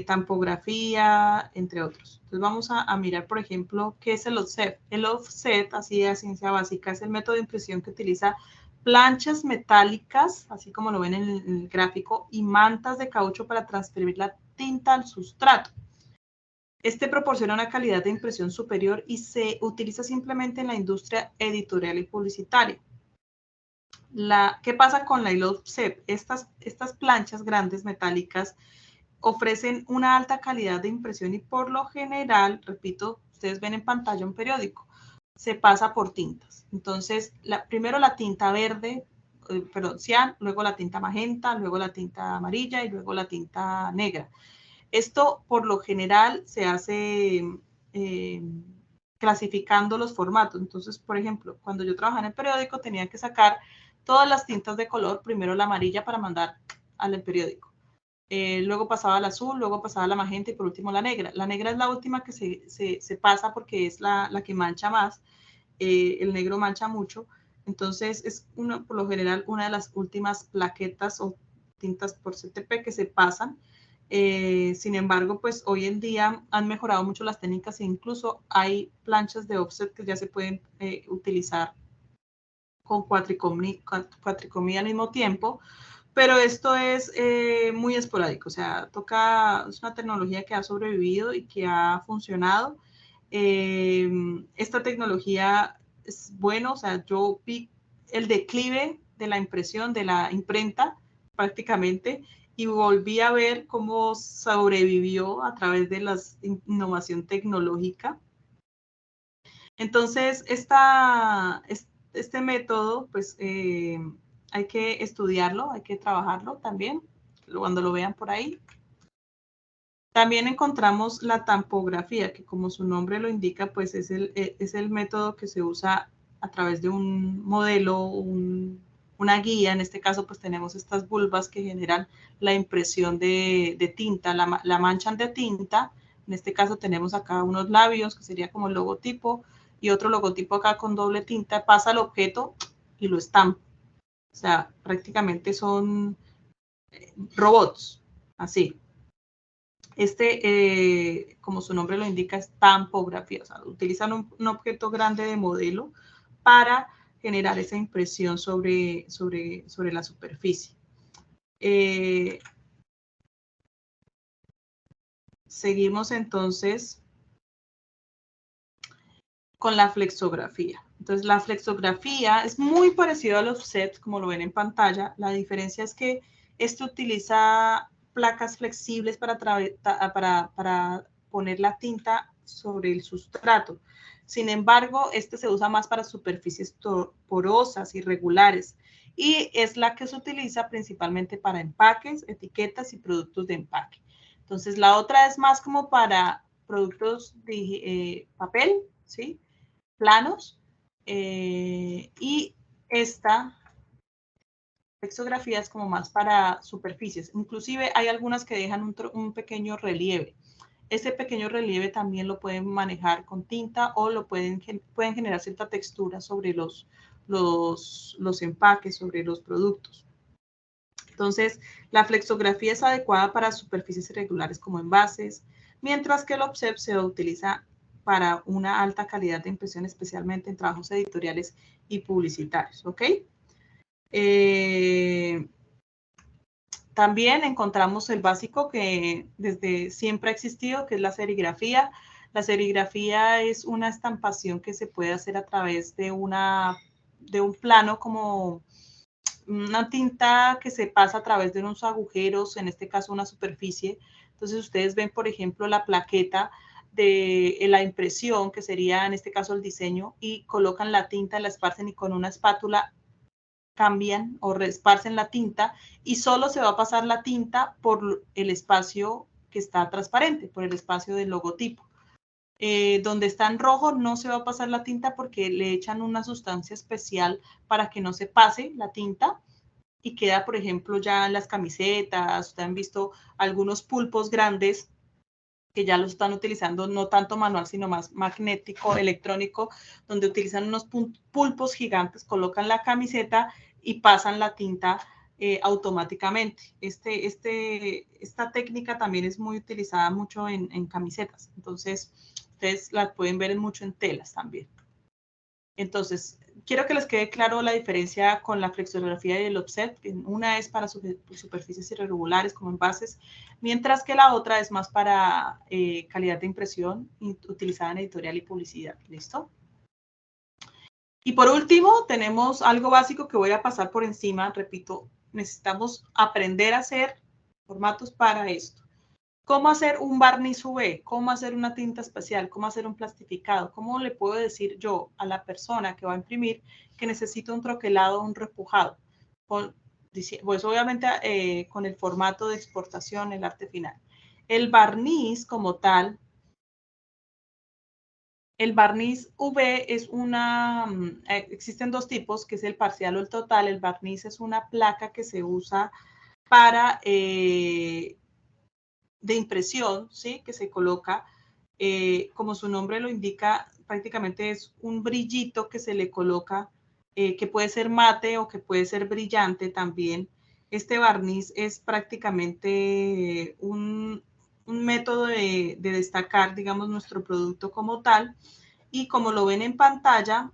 Speaker 1: tampografía, entre otros. Entonces vamos a mirar, por ejemplo, qué es el offset. El offset, así de ciencia básica, es el método de impresión que utiliza planchas metálicas, así como lo ven en el gráfico, y mantas de caucho para transferir la tinta al sustrato. Este proporciona una calidad de impresión superior y se utiliza simplemente en la industria editorial y publicitaria. ¿Qué pasa con la offset? Estas planchas grandes metálicas ofrecen una alta calidad de impresión y por lo general, repito, ustedes ven en pantalla un periódico, se pasa por tintas. Entonces, primero la tinta verde, cian, luego la tinta magenta, luego la tinta amarilla y luego la tinta negra. Esto por lo general se hace clasificando los formatos. Entonces, por ejemplo, cuando yo trabajaba en el periódico tenía que sacar todas las tintas de color, primero la amarilla para mandar al periódico. Luego pasaba la azul, luego pasaba la magenta y por último la negra. La negra es la última que se pasa porque es la que mancha más. El negro mancha mucho. Entonces es por lo general una de las últimas plaquetas o tintas por CTP que se pasan. Sin embargo, pues hoy en día han mejorado mucho las técnicas e incluso hay planchas de offset que ya se pueden utilizar con cuatricomía al mismo tiempo, pero esto es muy esporádico, o sea, es una tecnología que ha sobrevivido y que ha funcionado. Esta tecnología es bueno, o sea, yo vi el declive de la impresión, de la imprenta prácticamente, y volví a ver cómo sobrevivió a través de la innovación tecnológica. Entonces, este método, pues hay que estudiarlo, hay que trabajarlo también, cuando lo vean por ahí. También encontramos la tampografía, que como su nombre lo indica, pues es el método que se usa a través de un modelo, una guía. En este caso, pues tenemos estas bulbas que generan la impresión de tinta, la manchan de tinta. En este caso tenemos acá unos labios, que sería como el logotipo, y otro logotipo acá con doble tinta, pasa el objeto y lo estampa. O sea, prácticamente son robots, así. Como su nombre lo indica, es tampografía. O sea, utilizan un objeto grande de modelo para generar esa impresión sobre la superficie. Seguimos entonces con la flexografía. Entonces, la flexografía es muy parecido a los offsets, como lo ven en pantalla. La diferencia es que esto utiliza placas flexibles para poner la tinta sobre el sustrato. Sin embargo, se usa más para superficies porosas, irregulares, y es la que se utiliza principalmente para empaques, etiquetas y productos de empaque. Entonces, la otra es más como para productos de papel, ¿sí? Planos, y esta flexografía es como más para superficies. Inclusive hay algunas que dejan un pequeño relieve. Ese pequeño relieve también lo pueden manejar con tinta o pueden generar cierta textura sobre los empaques, sobre los productos. Entonces, la flexografía es adecuada para superficies irregulares como envases, mientras que el offset se utiliza para una alta calidad de impresión, especialmente en trabajos editoriales y publicitarios, ¿ok? También encontramos el básico que desde siempre ha existido, que es la serigrafía. La serigrafía es una estampación que se puede hacer a través de un plano, como una tinta que se pasa a través de unos agujeros, en este caso una superficie. Entonces ustedes ven, por ejemplo, la plaqueta de la impresión, que sería en este caso el diseño, y colocan la tinta, la esparcen y con una espátula cambian o esparcen la tinta y solo se va a pasar la tinta por el espacio que está transparente, por el espacio del logotipo. Donde está en rojo no se va a pasar la tinta porque le echan una sustancia especial para que no se pase la tinta y queda, por ejemplo, ya en las camisetas. Ustedes han visto algunos pulpos grandes que ya los están utilizando, no tanto manual, sino más magnético, electrónico, donde utilizan unos pulpos gigantes, colocan la camiseta y pasan la tinta automáticamente. Esta técnica también es muy utilizada mucho en camisetas, entonces ustedes la pueden ver mucho en telas también. Entonces, quiero que les quede claro la diferencia con la flexografía y el offset. Una es para superficies irregulares como envases, mientras que la otra es más para calidad de impresión utilizada en editorial y publicidad. ¿Listo? Y por último, tenemos algo básico que voy a pasar por encima. Repito, necesitamos aprender a hacer formatos para esto. ¿Cómo hacer un barniz UV? ¿Cómo hacer una tinta especial? ¿Cómo hacer un plastificado? ¿Cómo le puedo decir yo a la persona que va a imprimir que necesita un troquelado o un repujado? Pues obviamente con el formato de exportación, el arte final. El barniz como tal, el barniz UV es existen dos tipos, que es el parcial o el total. El barniz es una placa que se usa para de impresión, ¿sí? Que se coloca, como su nombre lo indica, prácticamente es un brillito que se le coloca, que puede ser mate o que puede ser brillante también. Este barniz es prácticamente un método de destacar, digamos, nuestro producto como tal. Y como lo ven en pantalla,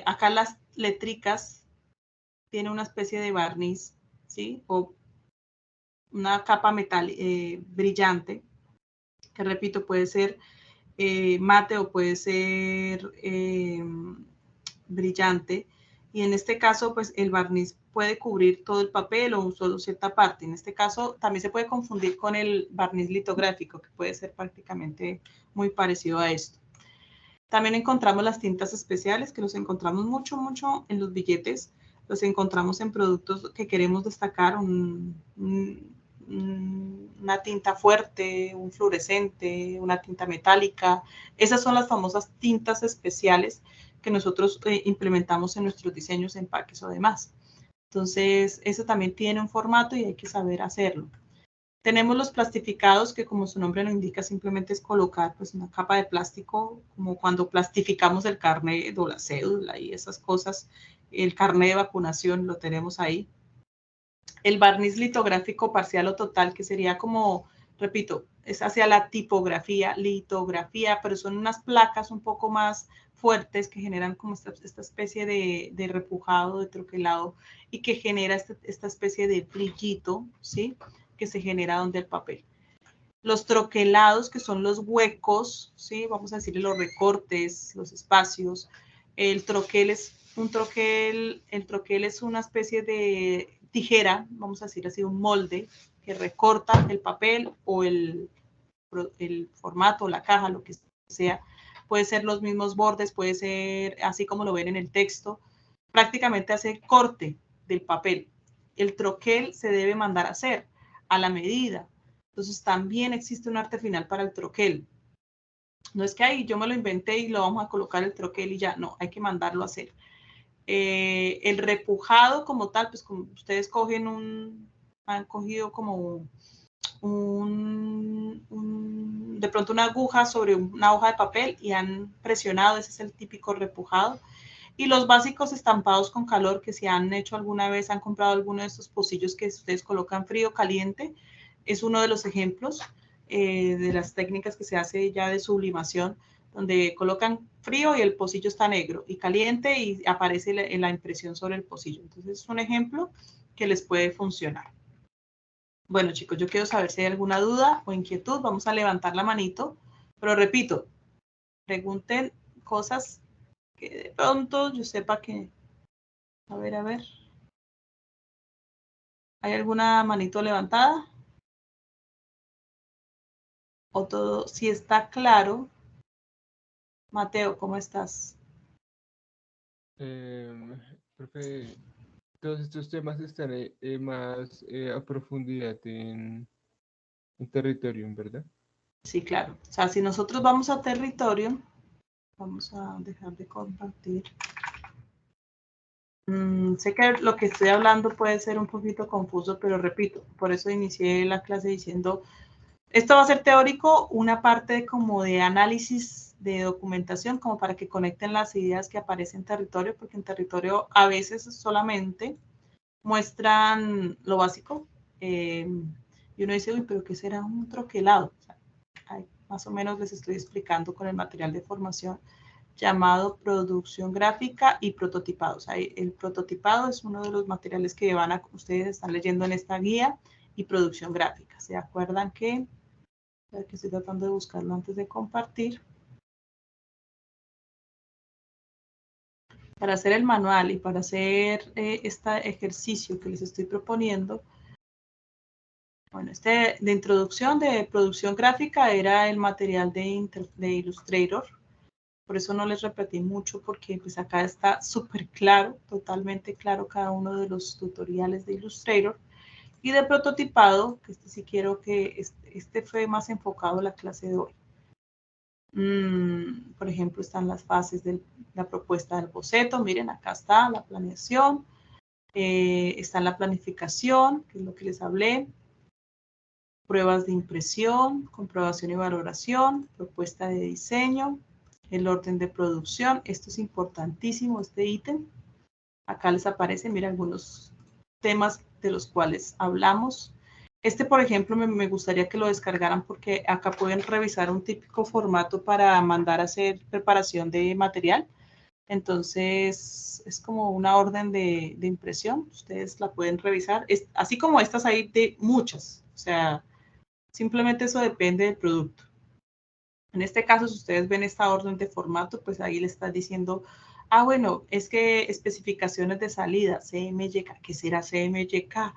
Speaker 1: acá las letricas tienen una especie de barniz, ¿sí? O una capa metal brillante, que repito, puede ser mate o puede ser brillante. Y en este caso, pues el barniz puede cubrir todo el papel o solo cierta parte. En este caso, también se puede confundir con el barniz litográfico, que puede ser prácticamente muy parecido a esto. También encontramos las tintas especiales, que los encontramos mucho en los billetes. Los encontramos en productos que queremos destacar, una tinta fuerte, un fluorescente, una tinta metálica. Esas son las famosas tintas especiales que nosotros implementamos en nuestros diseños, empaques o demás. Entonces, eso también tiene un formato y hay que saber hacerlo. Tenemos los plastificados, que como su nombre lo indica, simplemente es colocar pues una capa de plástico, como cuando plastificamos el carnet o la cédula y esas cosas. El carnet de vacunación lo tenemos ahí. El barniz litográfico parcial o total, que sería como, repito, es hacia la tipografía, litografía, pero son unas placas un poco más fuertes que generan como esta especie de repujado, de troquelado, y que genera esta especie de brillito, ¿sí? Que se genera donde el papel. Los troquelados, que son los huecos, ¿sí? Vamos a decirle los recortes, los espacios. El troquel es una especie de tijera, vamos a decir así, un molde que recorta el papel o el formato, la caja, lo que sea. Puede ser los mismos bordes, puede ser así como lo ven en el texto. Prácticamente hace corte del papel. El troquel se debe mandar a hacer a la medida. Entonces también existe un arte final para el troquel. No es que ahí yo me lo inventé y lo vamos a colocar el troquel y ya, no, hay que mandarlo a hacer. El repujado como tal, pues como ustedes han cogido como de pronto una aguja sobre una hoja de papel y han presionado, ese es el típico repujado. Y los básicos estampados con calor, que si han hecho alguna vez, han comprado alguno de estos pocillos que ustedes colocan frío, caliente, es uno de los ejemplos de las técnicas que se hace ya de sublimación, donde colocan frío y el pocillo está negro, y caliente y aparece la impresión sobre el pocillo. Entonces es un ejemplo que les puede funcionar. Bueno, chicos, yo quiero saber si hay alguna duda o inquietud. Vamos a levantar la manito, pero repito, pregunten cosas que de pronto yo sepa que... A ver, a ver. ¿Hay alguna manito levantada? O todo, si está claro. Mateo, ¿cómo estás?
Speaker 3: Profe, todos estos temas están más a profundidad en territorio, ¿verdad?
Speaker 1: Sí, claro. O sea, si nosotros vamos a territorio, vamos a dejar de compartir. Sé que lo que estoy hablando puede ser un poquito confuso, pero repito, por eso inicié la clase diciendo, esto va a ser teórico, una parte como de análisis de documentación, como para que conecten las ideas que aparecen en territorio, porque en territorio a veces solamente muestran lo básico, y uno dice, uy, pero ¿qué será un troquelado? O sea, más o menos les estoy explicando con el material de formación llamado producción gráfica y prototipado. O sea, el prototipado es uno de los materiales que ustedes están leyendo en esta guía, y producción gráfica. ¿Se acuerdan que estoy tratando de buscarlo antes de compartir? Para hacer el manual y para hacer este ejercicio que les estoy proponiendo, bueno, de introducción de producción gráfica era el material de Illustrator. Por eso no les repetí mucho, porque pues acá está súper claro, totalmente claro cada uno de los tutoriales de Illustrator. Y de prototipado, que sí quiero que este fue más enfocado a la clase de hoy. Por ejemplo, están las fases de la propuesta del boceto. Miren, acá está la planeación. Está la planificación, que es lo que les hablé. Pruebas de impresión, comprobación y valoración, propuesta de diseño, el orden de producción. Esto es importantísimo, este ítem. Acá les aparece, mira, algunos temas de los cuales hablamos. Este, por ejemplo, me gustaría que lo descargaran, porque acá pueden revisar un típico formato para mandar a hacer preparación de material. Entonces, es como una orden de impresión. Ustedes la pueden revisar. Así como estas hay de muchas. O sea, simplemente eso depende del producto. En este caso, si ustedes ven esta orden de formato, pues ahí le está diciendo, bueno, es que especificaciones de salida, CMYK, ¿qué será CMYK?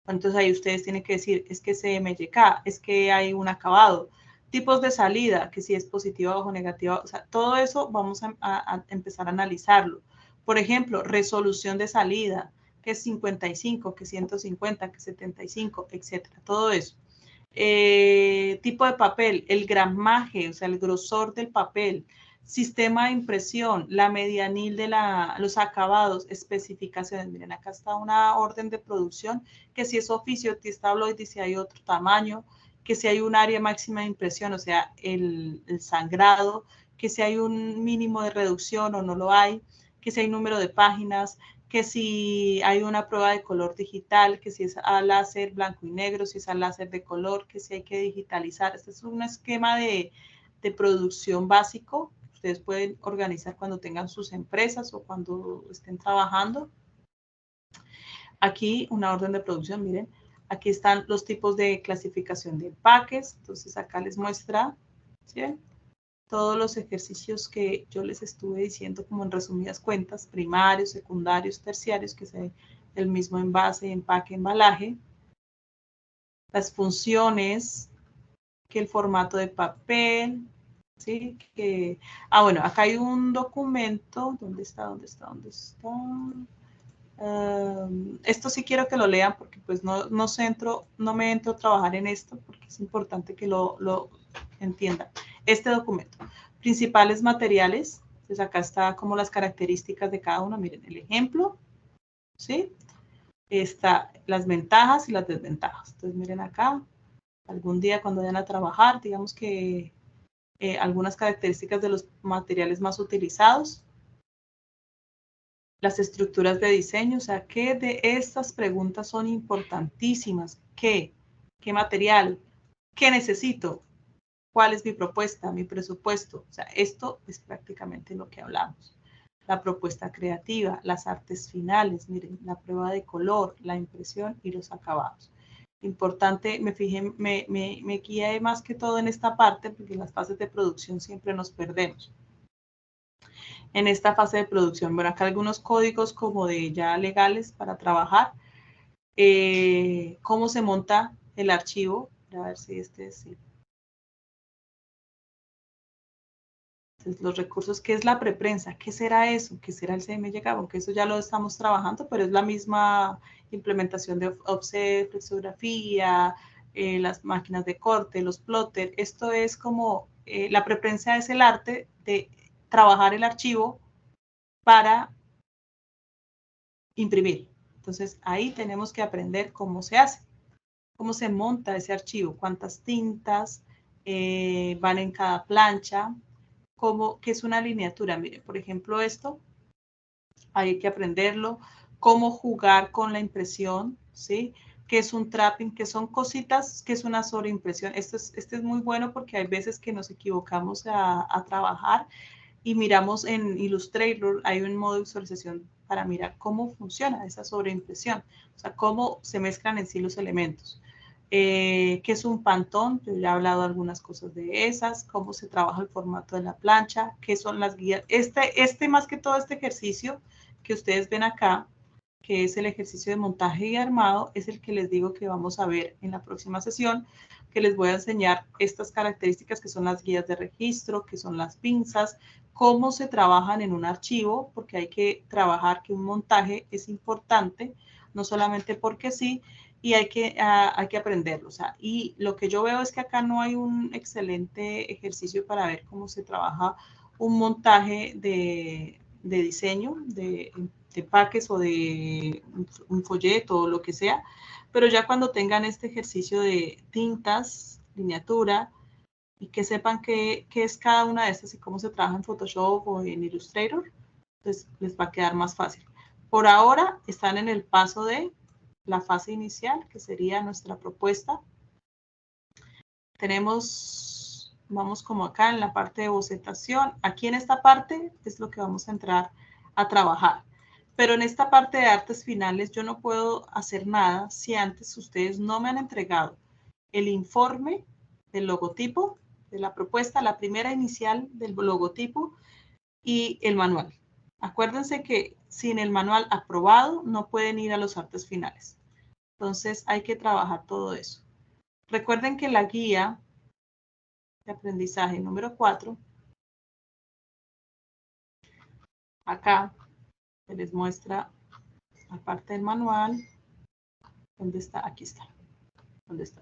Speaker 1: Entonces ahí ustedes tienen que decir, es que CMYK, es que hay un acabado. Tipos de salida, que si es positiva o negativa, o sea, todo eso vamos a empezar a analizarlo. Por ejemplo, resolución de salida, que es 55, que 150, que 75, etcétera, todo eso. Tipo de papel, el gramaje, o sea, el grosor del papel, sistema de impresión, la medianil de los acabados, especificaciones. Miren, acá está una orden de producción, que si es oficio, tabloide, si hay otro tamaño, que si hay un área máxima de impresión, o sea, el sangrado, que si hay un mínimo de reducción o no lo hay, que si hay número de páginas, que si hay una prueba de color digital, que si es a láser blanco y negro, si es a láser de color, que si hay que digitalizar. Este es un esquema de producción básico que ustedes pueden organizar cuando tengan sus empresas o cuando estén trabajando. Aquí una orden de producción, miren, aquí están los tipos de clasificación de empaques. Entonces acá les muestra, ¿sí? Todos los ejercicios que yo les estuve diciendo, como en resumidas cuentas, primarios, secundarios, terciarios, que es el mismo envase, empaque, embalaje. Las funciones, que el formato de papel, ¿sí? Bueno, acá hay un documento. ¿Dónde está? Esto sí quiero que lo lean, porque pues no me entro a trabajar en esto, porque es importante que lo entiendan. Este documento, principales materiales, pues acá está como las características de cada uno. Miren el ejemplo, ¿sí? Está las ventajas y las desventajas. Entonces miren acá, algún día cuando vayan a trabajar, digamos que algunas características de los materiales más utilizados. Las estructuras de diseño, o sea, ¿qué de estas preguntas son importantísimas? ¿Qué? ¿Qué material? ¿Qué necesito? ¿Cuál es mi propuesta, mi presupuesto? O sea, esto es prácticamente lo que hablamos. La propuesta creativa, las artes finales, miren, la prueba de color, la impresión y los acabados. Importante, me guié más que todo en esta parte, porque en las fases de producción siempre nos perdemos. En esta fase de producción, bueno, acá algunos códigos como de ya legales para trabajar, cómo se monta el archivo, a ver si este es, sí. Entonces, los recursos, ¿qué es la preprensa? ¿Qué será eso? ¿Qué será el CMYK? Aunque eso ya lo estamos trabajando, pero es la misma implementación de offset, flexografía, las máquinas de corte, los plotter. Esto es como, la preprensa es el arte de trabajar el archivo para imprimir. Entonces, ahí tenemos que aprender cómo se hace, cómo se monta ese archivo, cuántas tintas van en cada plancha, qué es una lineatura. Mire, por ejemplo, esto hay que aprenderlo, cómo jugar con la impresión, ¿sí? ¿Qué es un trapping? ¿Qué son cositas? ¿Qué es una sobreimpresión? Este es muy bueno porque hay veces que nos equivocamos a trabajar y miramos en Illustrator, hay un modo de visualización para mirar cómo funciona esa sobreimpresión, o sea, cómo se mezclan en sí los elementos. ¿Qué es un pantón? Yo ya he hablado algunas cosas de esas, cómo se trabaja el formato de la plancha, qué son las guías. Más que todo este ejercicio que ustedes ven acá, que es el ejercicio de montaje y armado, es el que les digo que vamos a ver en la próxima sesión, que les voy a enseñar estas características que son las guías de registro, que son las pinzas, cómo se trabajan en un archivo, porque hay que trabajar que un montaje es importante, no solamente porque sí, y hay que aprenderlo. O sea, y lo que yo veo es que acá no hay un excelente ejercicio para ver cómo se trabaja un montaje de diseño, de paques o de un folleto o lo que sea, pero ya cuando tengan este ejercicio de tintas, lineatura, y que sepan qué es cada una de estas y cómo se trabaja en Photoshop o en Illustrator, pues les va a quedar más fácil. Por ahora están en el paso de la fase inicial, que sería nuestra propuesta. Vamos como acá en la parte de bocetación. Aquí en esta parte es lo que vamos a entrar a trabajar. Pero en esta parte de artes finales yo no puedo hacer nada si antes ustedes no me han entregado el informe del logotipo, de la propuesta, la primera inicial del logotipo y el manual. Acuérdense que sin el manual aprobado no pueden ir a los artes finales. Entonces hay que trabajar todo eso. Recuerden que la guía de aprendizaje número 4, acá se les muestra la parte del manual. ¿Dónde está? Aquí está. ¿Dónde está?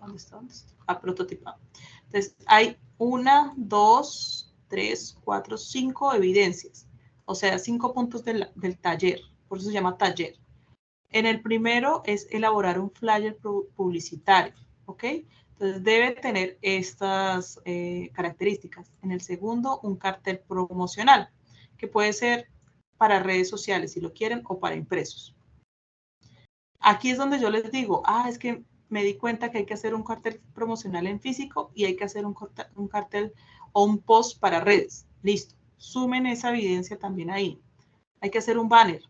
Speaker 1: Prototipado. Entonces, hay 1, 2, 3, 4, 5 evidencias. O sea, 5 puntos del taller. Por eso se llama taller. En el primero es elaborar un flyer publicitario. ¿Ok? Entonces, debe tener estas características. En el segundo, un cartel promocional, que puede ser para redes sociales, si lo quieren, o para impresos. Aquí es donde yo les digo, es que me di cuenta que hay que hacer un cartel promocional en físico y hay que hacer un cartel o un post para redes. Listo. Sumen esa evidencia también ahí. Hay que hacer un banner.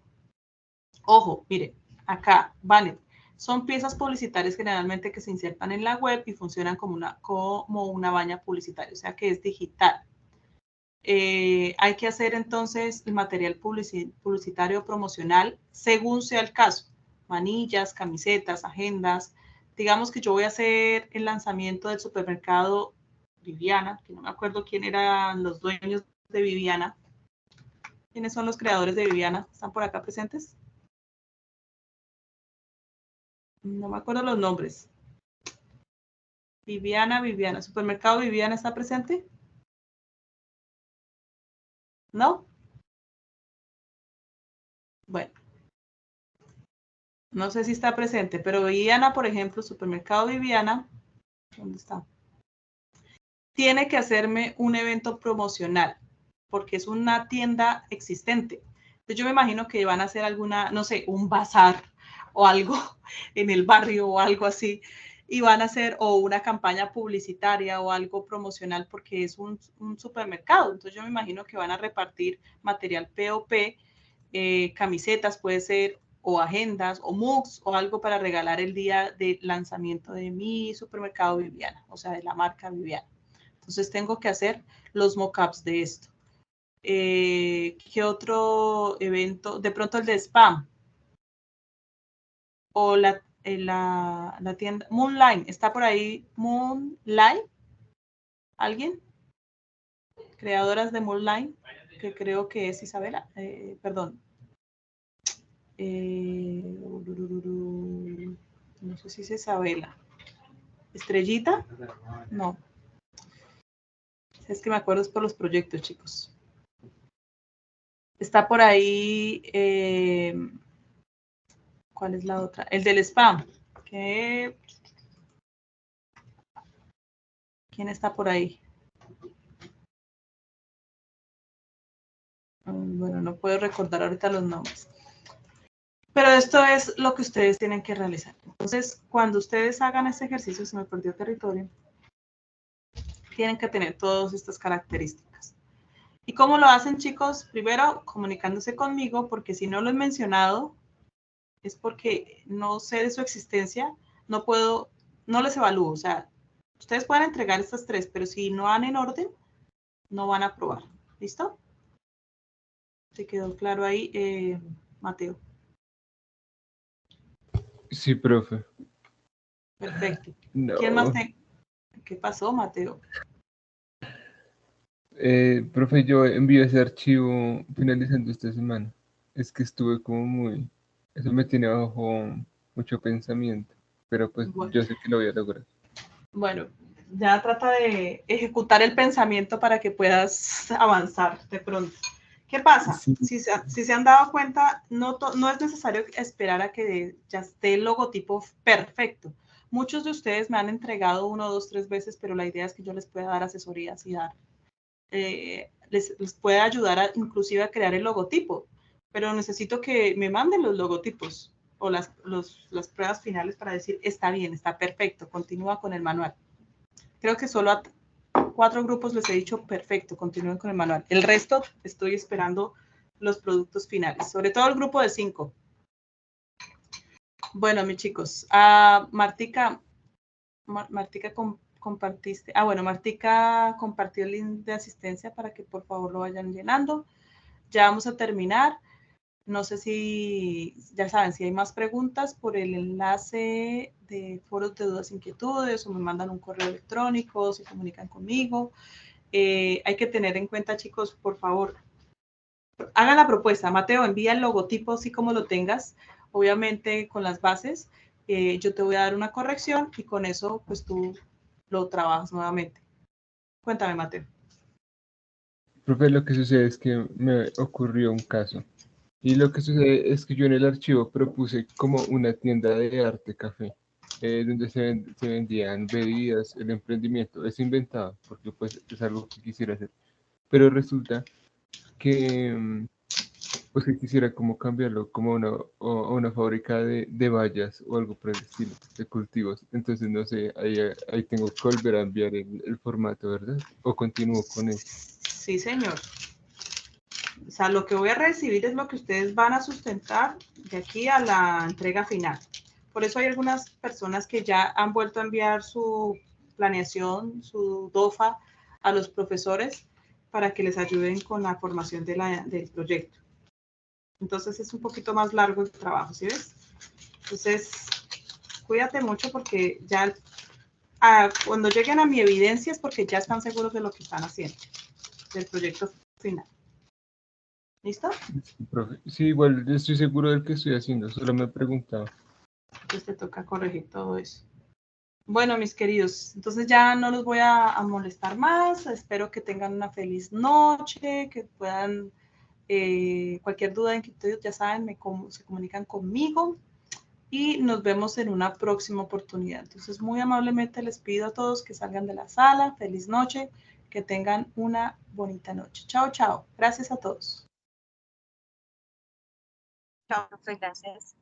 Speaker 1: Ojo, miren, acá, banner. Son piezas publicitarias generalmente que se insertan en la web y funcionan como una valla publicitaria, o sea que es digital. Hay que hacer entonces el material publicitario promocional según sea el caso. Manillas, camisetas, agendas. Digamos que yo voy a hacer el lanzamiento del supermercado Viviana, que no me acuerdo quién eran los dueños de Viviana. ¿Quiénes son los creadores de Viviana? ¿Están por acá presentes? No me acuerdo los nombres. Viviana, ¿Supermercado Viviana está presente? ¿No? Bueno. No sé si está presente, pero Viviana, por ejemplo, Supermercado Viviana, ¿dónde está? Tiene que hacerme un evento promocional, porque es una tienda existente. Entonces yo me imagino que van a hacer alguna, no sé, un bazar o algo en el barrio o algo así, y van a hacer o una campaña publicitaria o algo promocional porque es un supermercado. Entonces yo me imagino que van a repartir material POP, camisetas puede ser, o agendas, o mugs, o algo para regalar el día de lanzamiento de mi supermercado Viviana, o sea, de la marca Viviana. Entonces tengo que hacer los mockups de esto. ¿Qué otro evento? De pronto el de spam. O la tienda Moonlight. ¿Está por ahí Moonlight? ¿Alguien? Creadoras de Moonlight, que creo que es Isabela. Perdón. No sé si es Isabela. ¿Estrellita? No. Es que me acuerdo es por los proyectos, chicos. Está por ahí. ¿Cuál es la otra? El del spam. ¿Quién está por ahí? Bueno, no puedo recordar ahorita los nombres. Pero esto es lo que ustedes tienen que realizar. Entonces, cuando ustedes hagan este ejercicio, se me perdió territorio, tienen que tener todas estas características. ¿Y cómo lo hacen, chicos? Primero, comunicándose conmigo, porque si no lo he mencionado, es porque no sé de su existencia, no les evalúo. O sea, ustedes pueden entregar estas 3, pero si no van en orden, no van a aprobar. ¿Listo? ¿Te quedó claro ahí, Mateo?
Speaker 3: Sí, profe.
Speaker 1: Perfecto.
Speaker 3: No.
Speaker 1: ¿Quién más te... ¿Qué pasó, Mateo?
Speaker 3: Profe, yo envío ese archivo finalizando esta semana. Es que estuve como muy... Eso me tiene bajo mucho pensamiento, pero pues yo sé que lo voy a lograr.
Speaker 1: Bueno, ya trata de ejecutar el pensamiento para que puedas avanzar de pronto. ¿Qué pasa?
Speaker 3: Sí.
Speaker 1: Si se han dado cuenta, no es necesario esperar a que ya esté el logotipo perfecto. Muchos de ustedes me han entregado 1, 2, 3 veces, pero la idea es que yo les pueda dar asesorías y dar, les pueda ayudar inclusive a crear el logotipo, pero necesito que me manden los logotipos o las pruebas finales para decir, está bien, está perfecto, continúa con el manual. Creo que solo a 4 grupos les he dicho, perfecto, continúen con el manual. El resto estoy esperando los productos finales, sobre todo el grupo de 5. Bueno, mis chicos, Martica compartiste. Bueno, Martica compartió el link de asistencia para que por favor lo vayan llenando. Ya vamos a terminar. No sé si, ya saben, si hay más preguntas por el enlace de foros de dudas e inquietudes o me mandan un correo electrónico, se comunican conmigo. Hay que tener en cuenta, chicos, por favor, hagan la propuesta. Mateo, envía el logotipo así como lo tengas, obviamente con las bases. Yo te voy a dar una corrección y con eso, pues tú lo trabajas nuevamente. Cuéntame, Mateo.
Speaker 3: Profe, lo que sucede es que me ocurrió un caso. Y lo que sucede es que yo en el archivo propuse como una tienda de arte café, donde se vendían bebidas, el emprendimiento. Es inventado, porque pues es algo que quisiera hacer. Pero resulta que, pues que quisiera como cambiarlo como a una fábrica de vallas o algo por el estilo, de cultivos. Entonces, no sé, ahí tengo que volver a enviar el formato, ¿verdad? ¿O continúo con él?
Speaker 1: Sí, señor. O sea, lo que voy a recibir es lo que ustedes van a sustentar de aquí a la entrega final. Por eso hay algunas personas que ya han vuelto a enviar su planeación, su DOFA a los profesores para que les ayuden con la formación del proyecto. Entonces es un poquito más largo el trabajo, ¿sí ves? Entonces, cuídate mucho porque ya cuando lleguen a mi evidencia es porque ya están seguros de lo que están haciendo, del proyecto final. ¿Listo?
Speaker 3: Profe, sí, igual estoy seguro del que estoy haciendo, solo me he preguntado.
Speaker 1: Entonces te toca corregir todo eso. Bueno, mis queridos, entonces ya no los voy a molestar más. Espero que tengan una feliz noche, que puedan, cualquier duda, inquietud, ya saben, se comunican conmigo y nos vemos en una próxima oportunidad. Entonces, muy amablemente les pido a todos que salgan de la sala. Feliz noche, que tengan una bonita noche. Chao, chao. Gracias a todos.
Speaker 5: Chao, profe, gracias.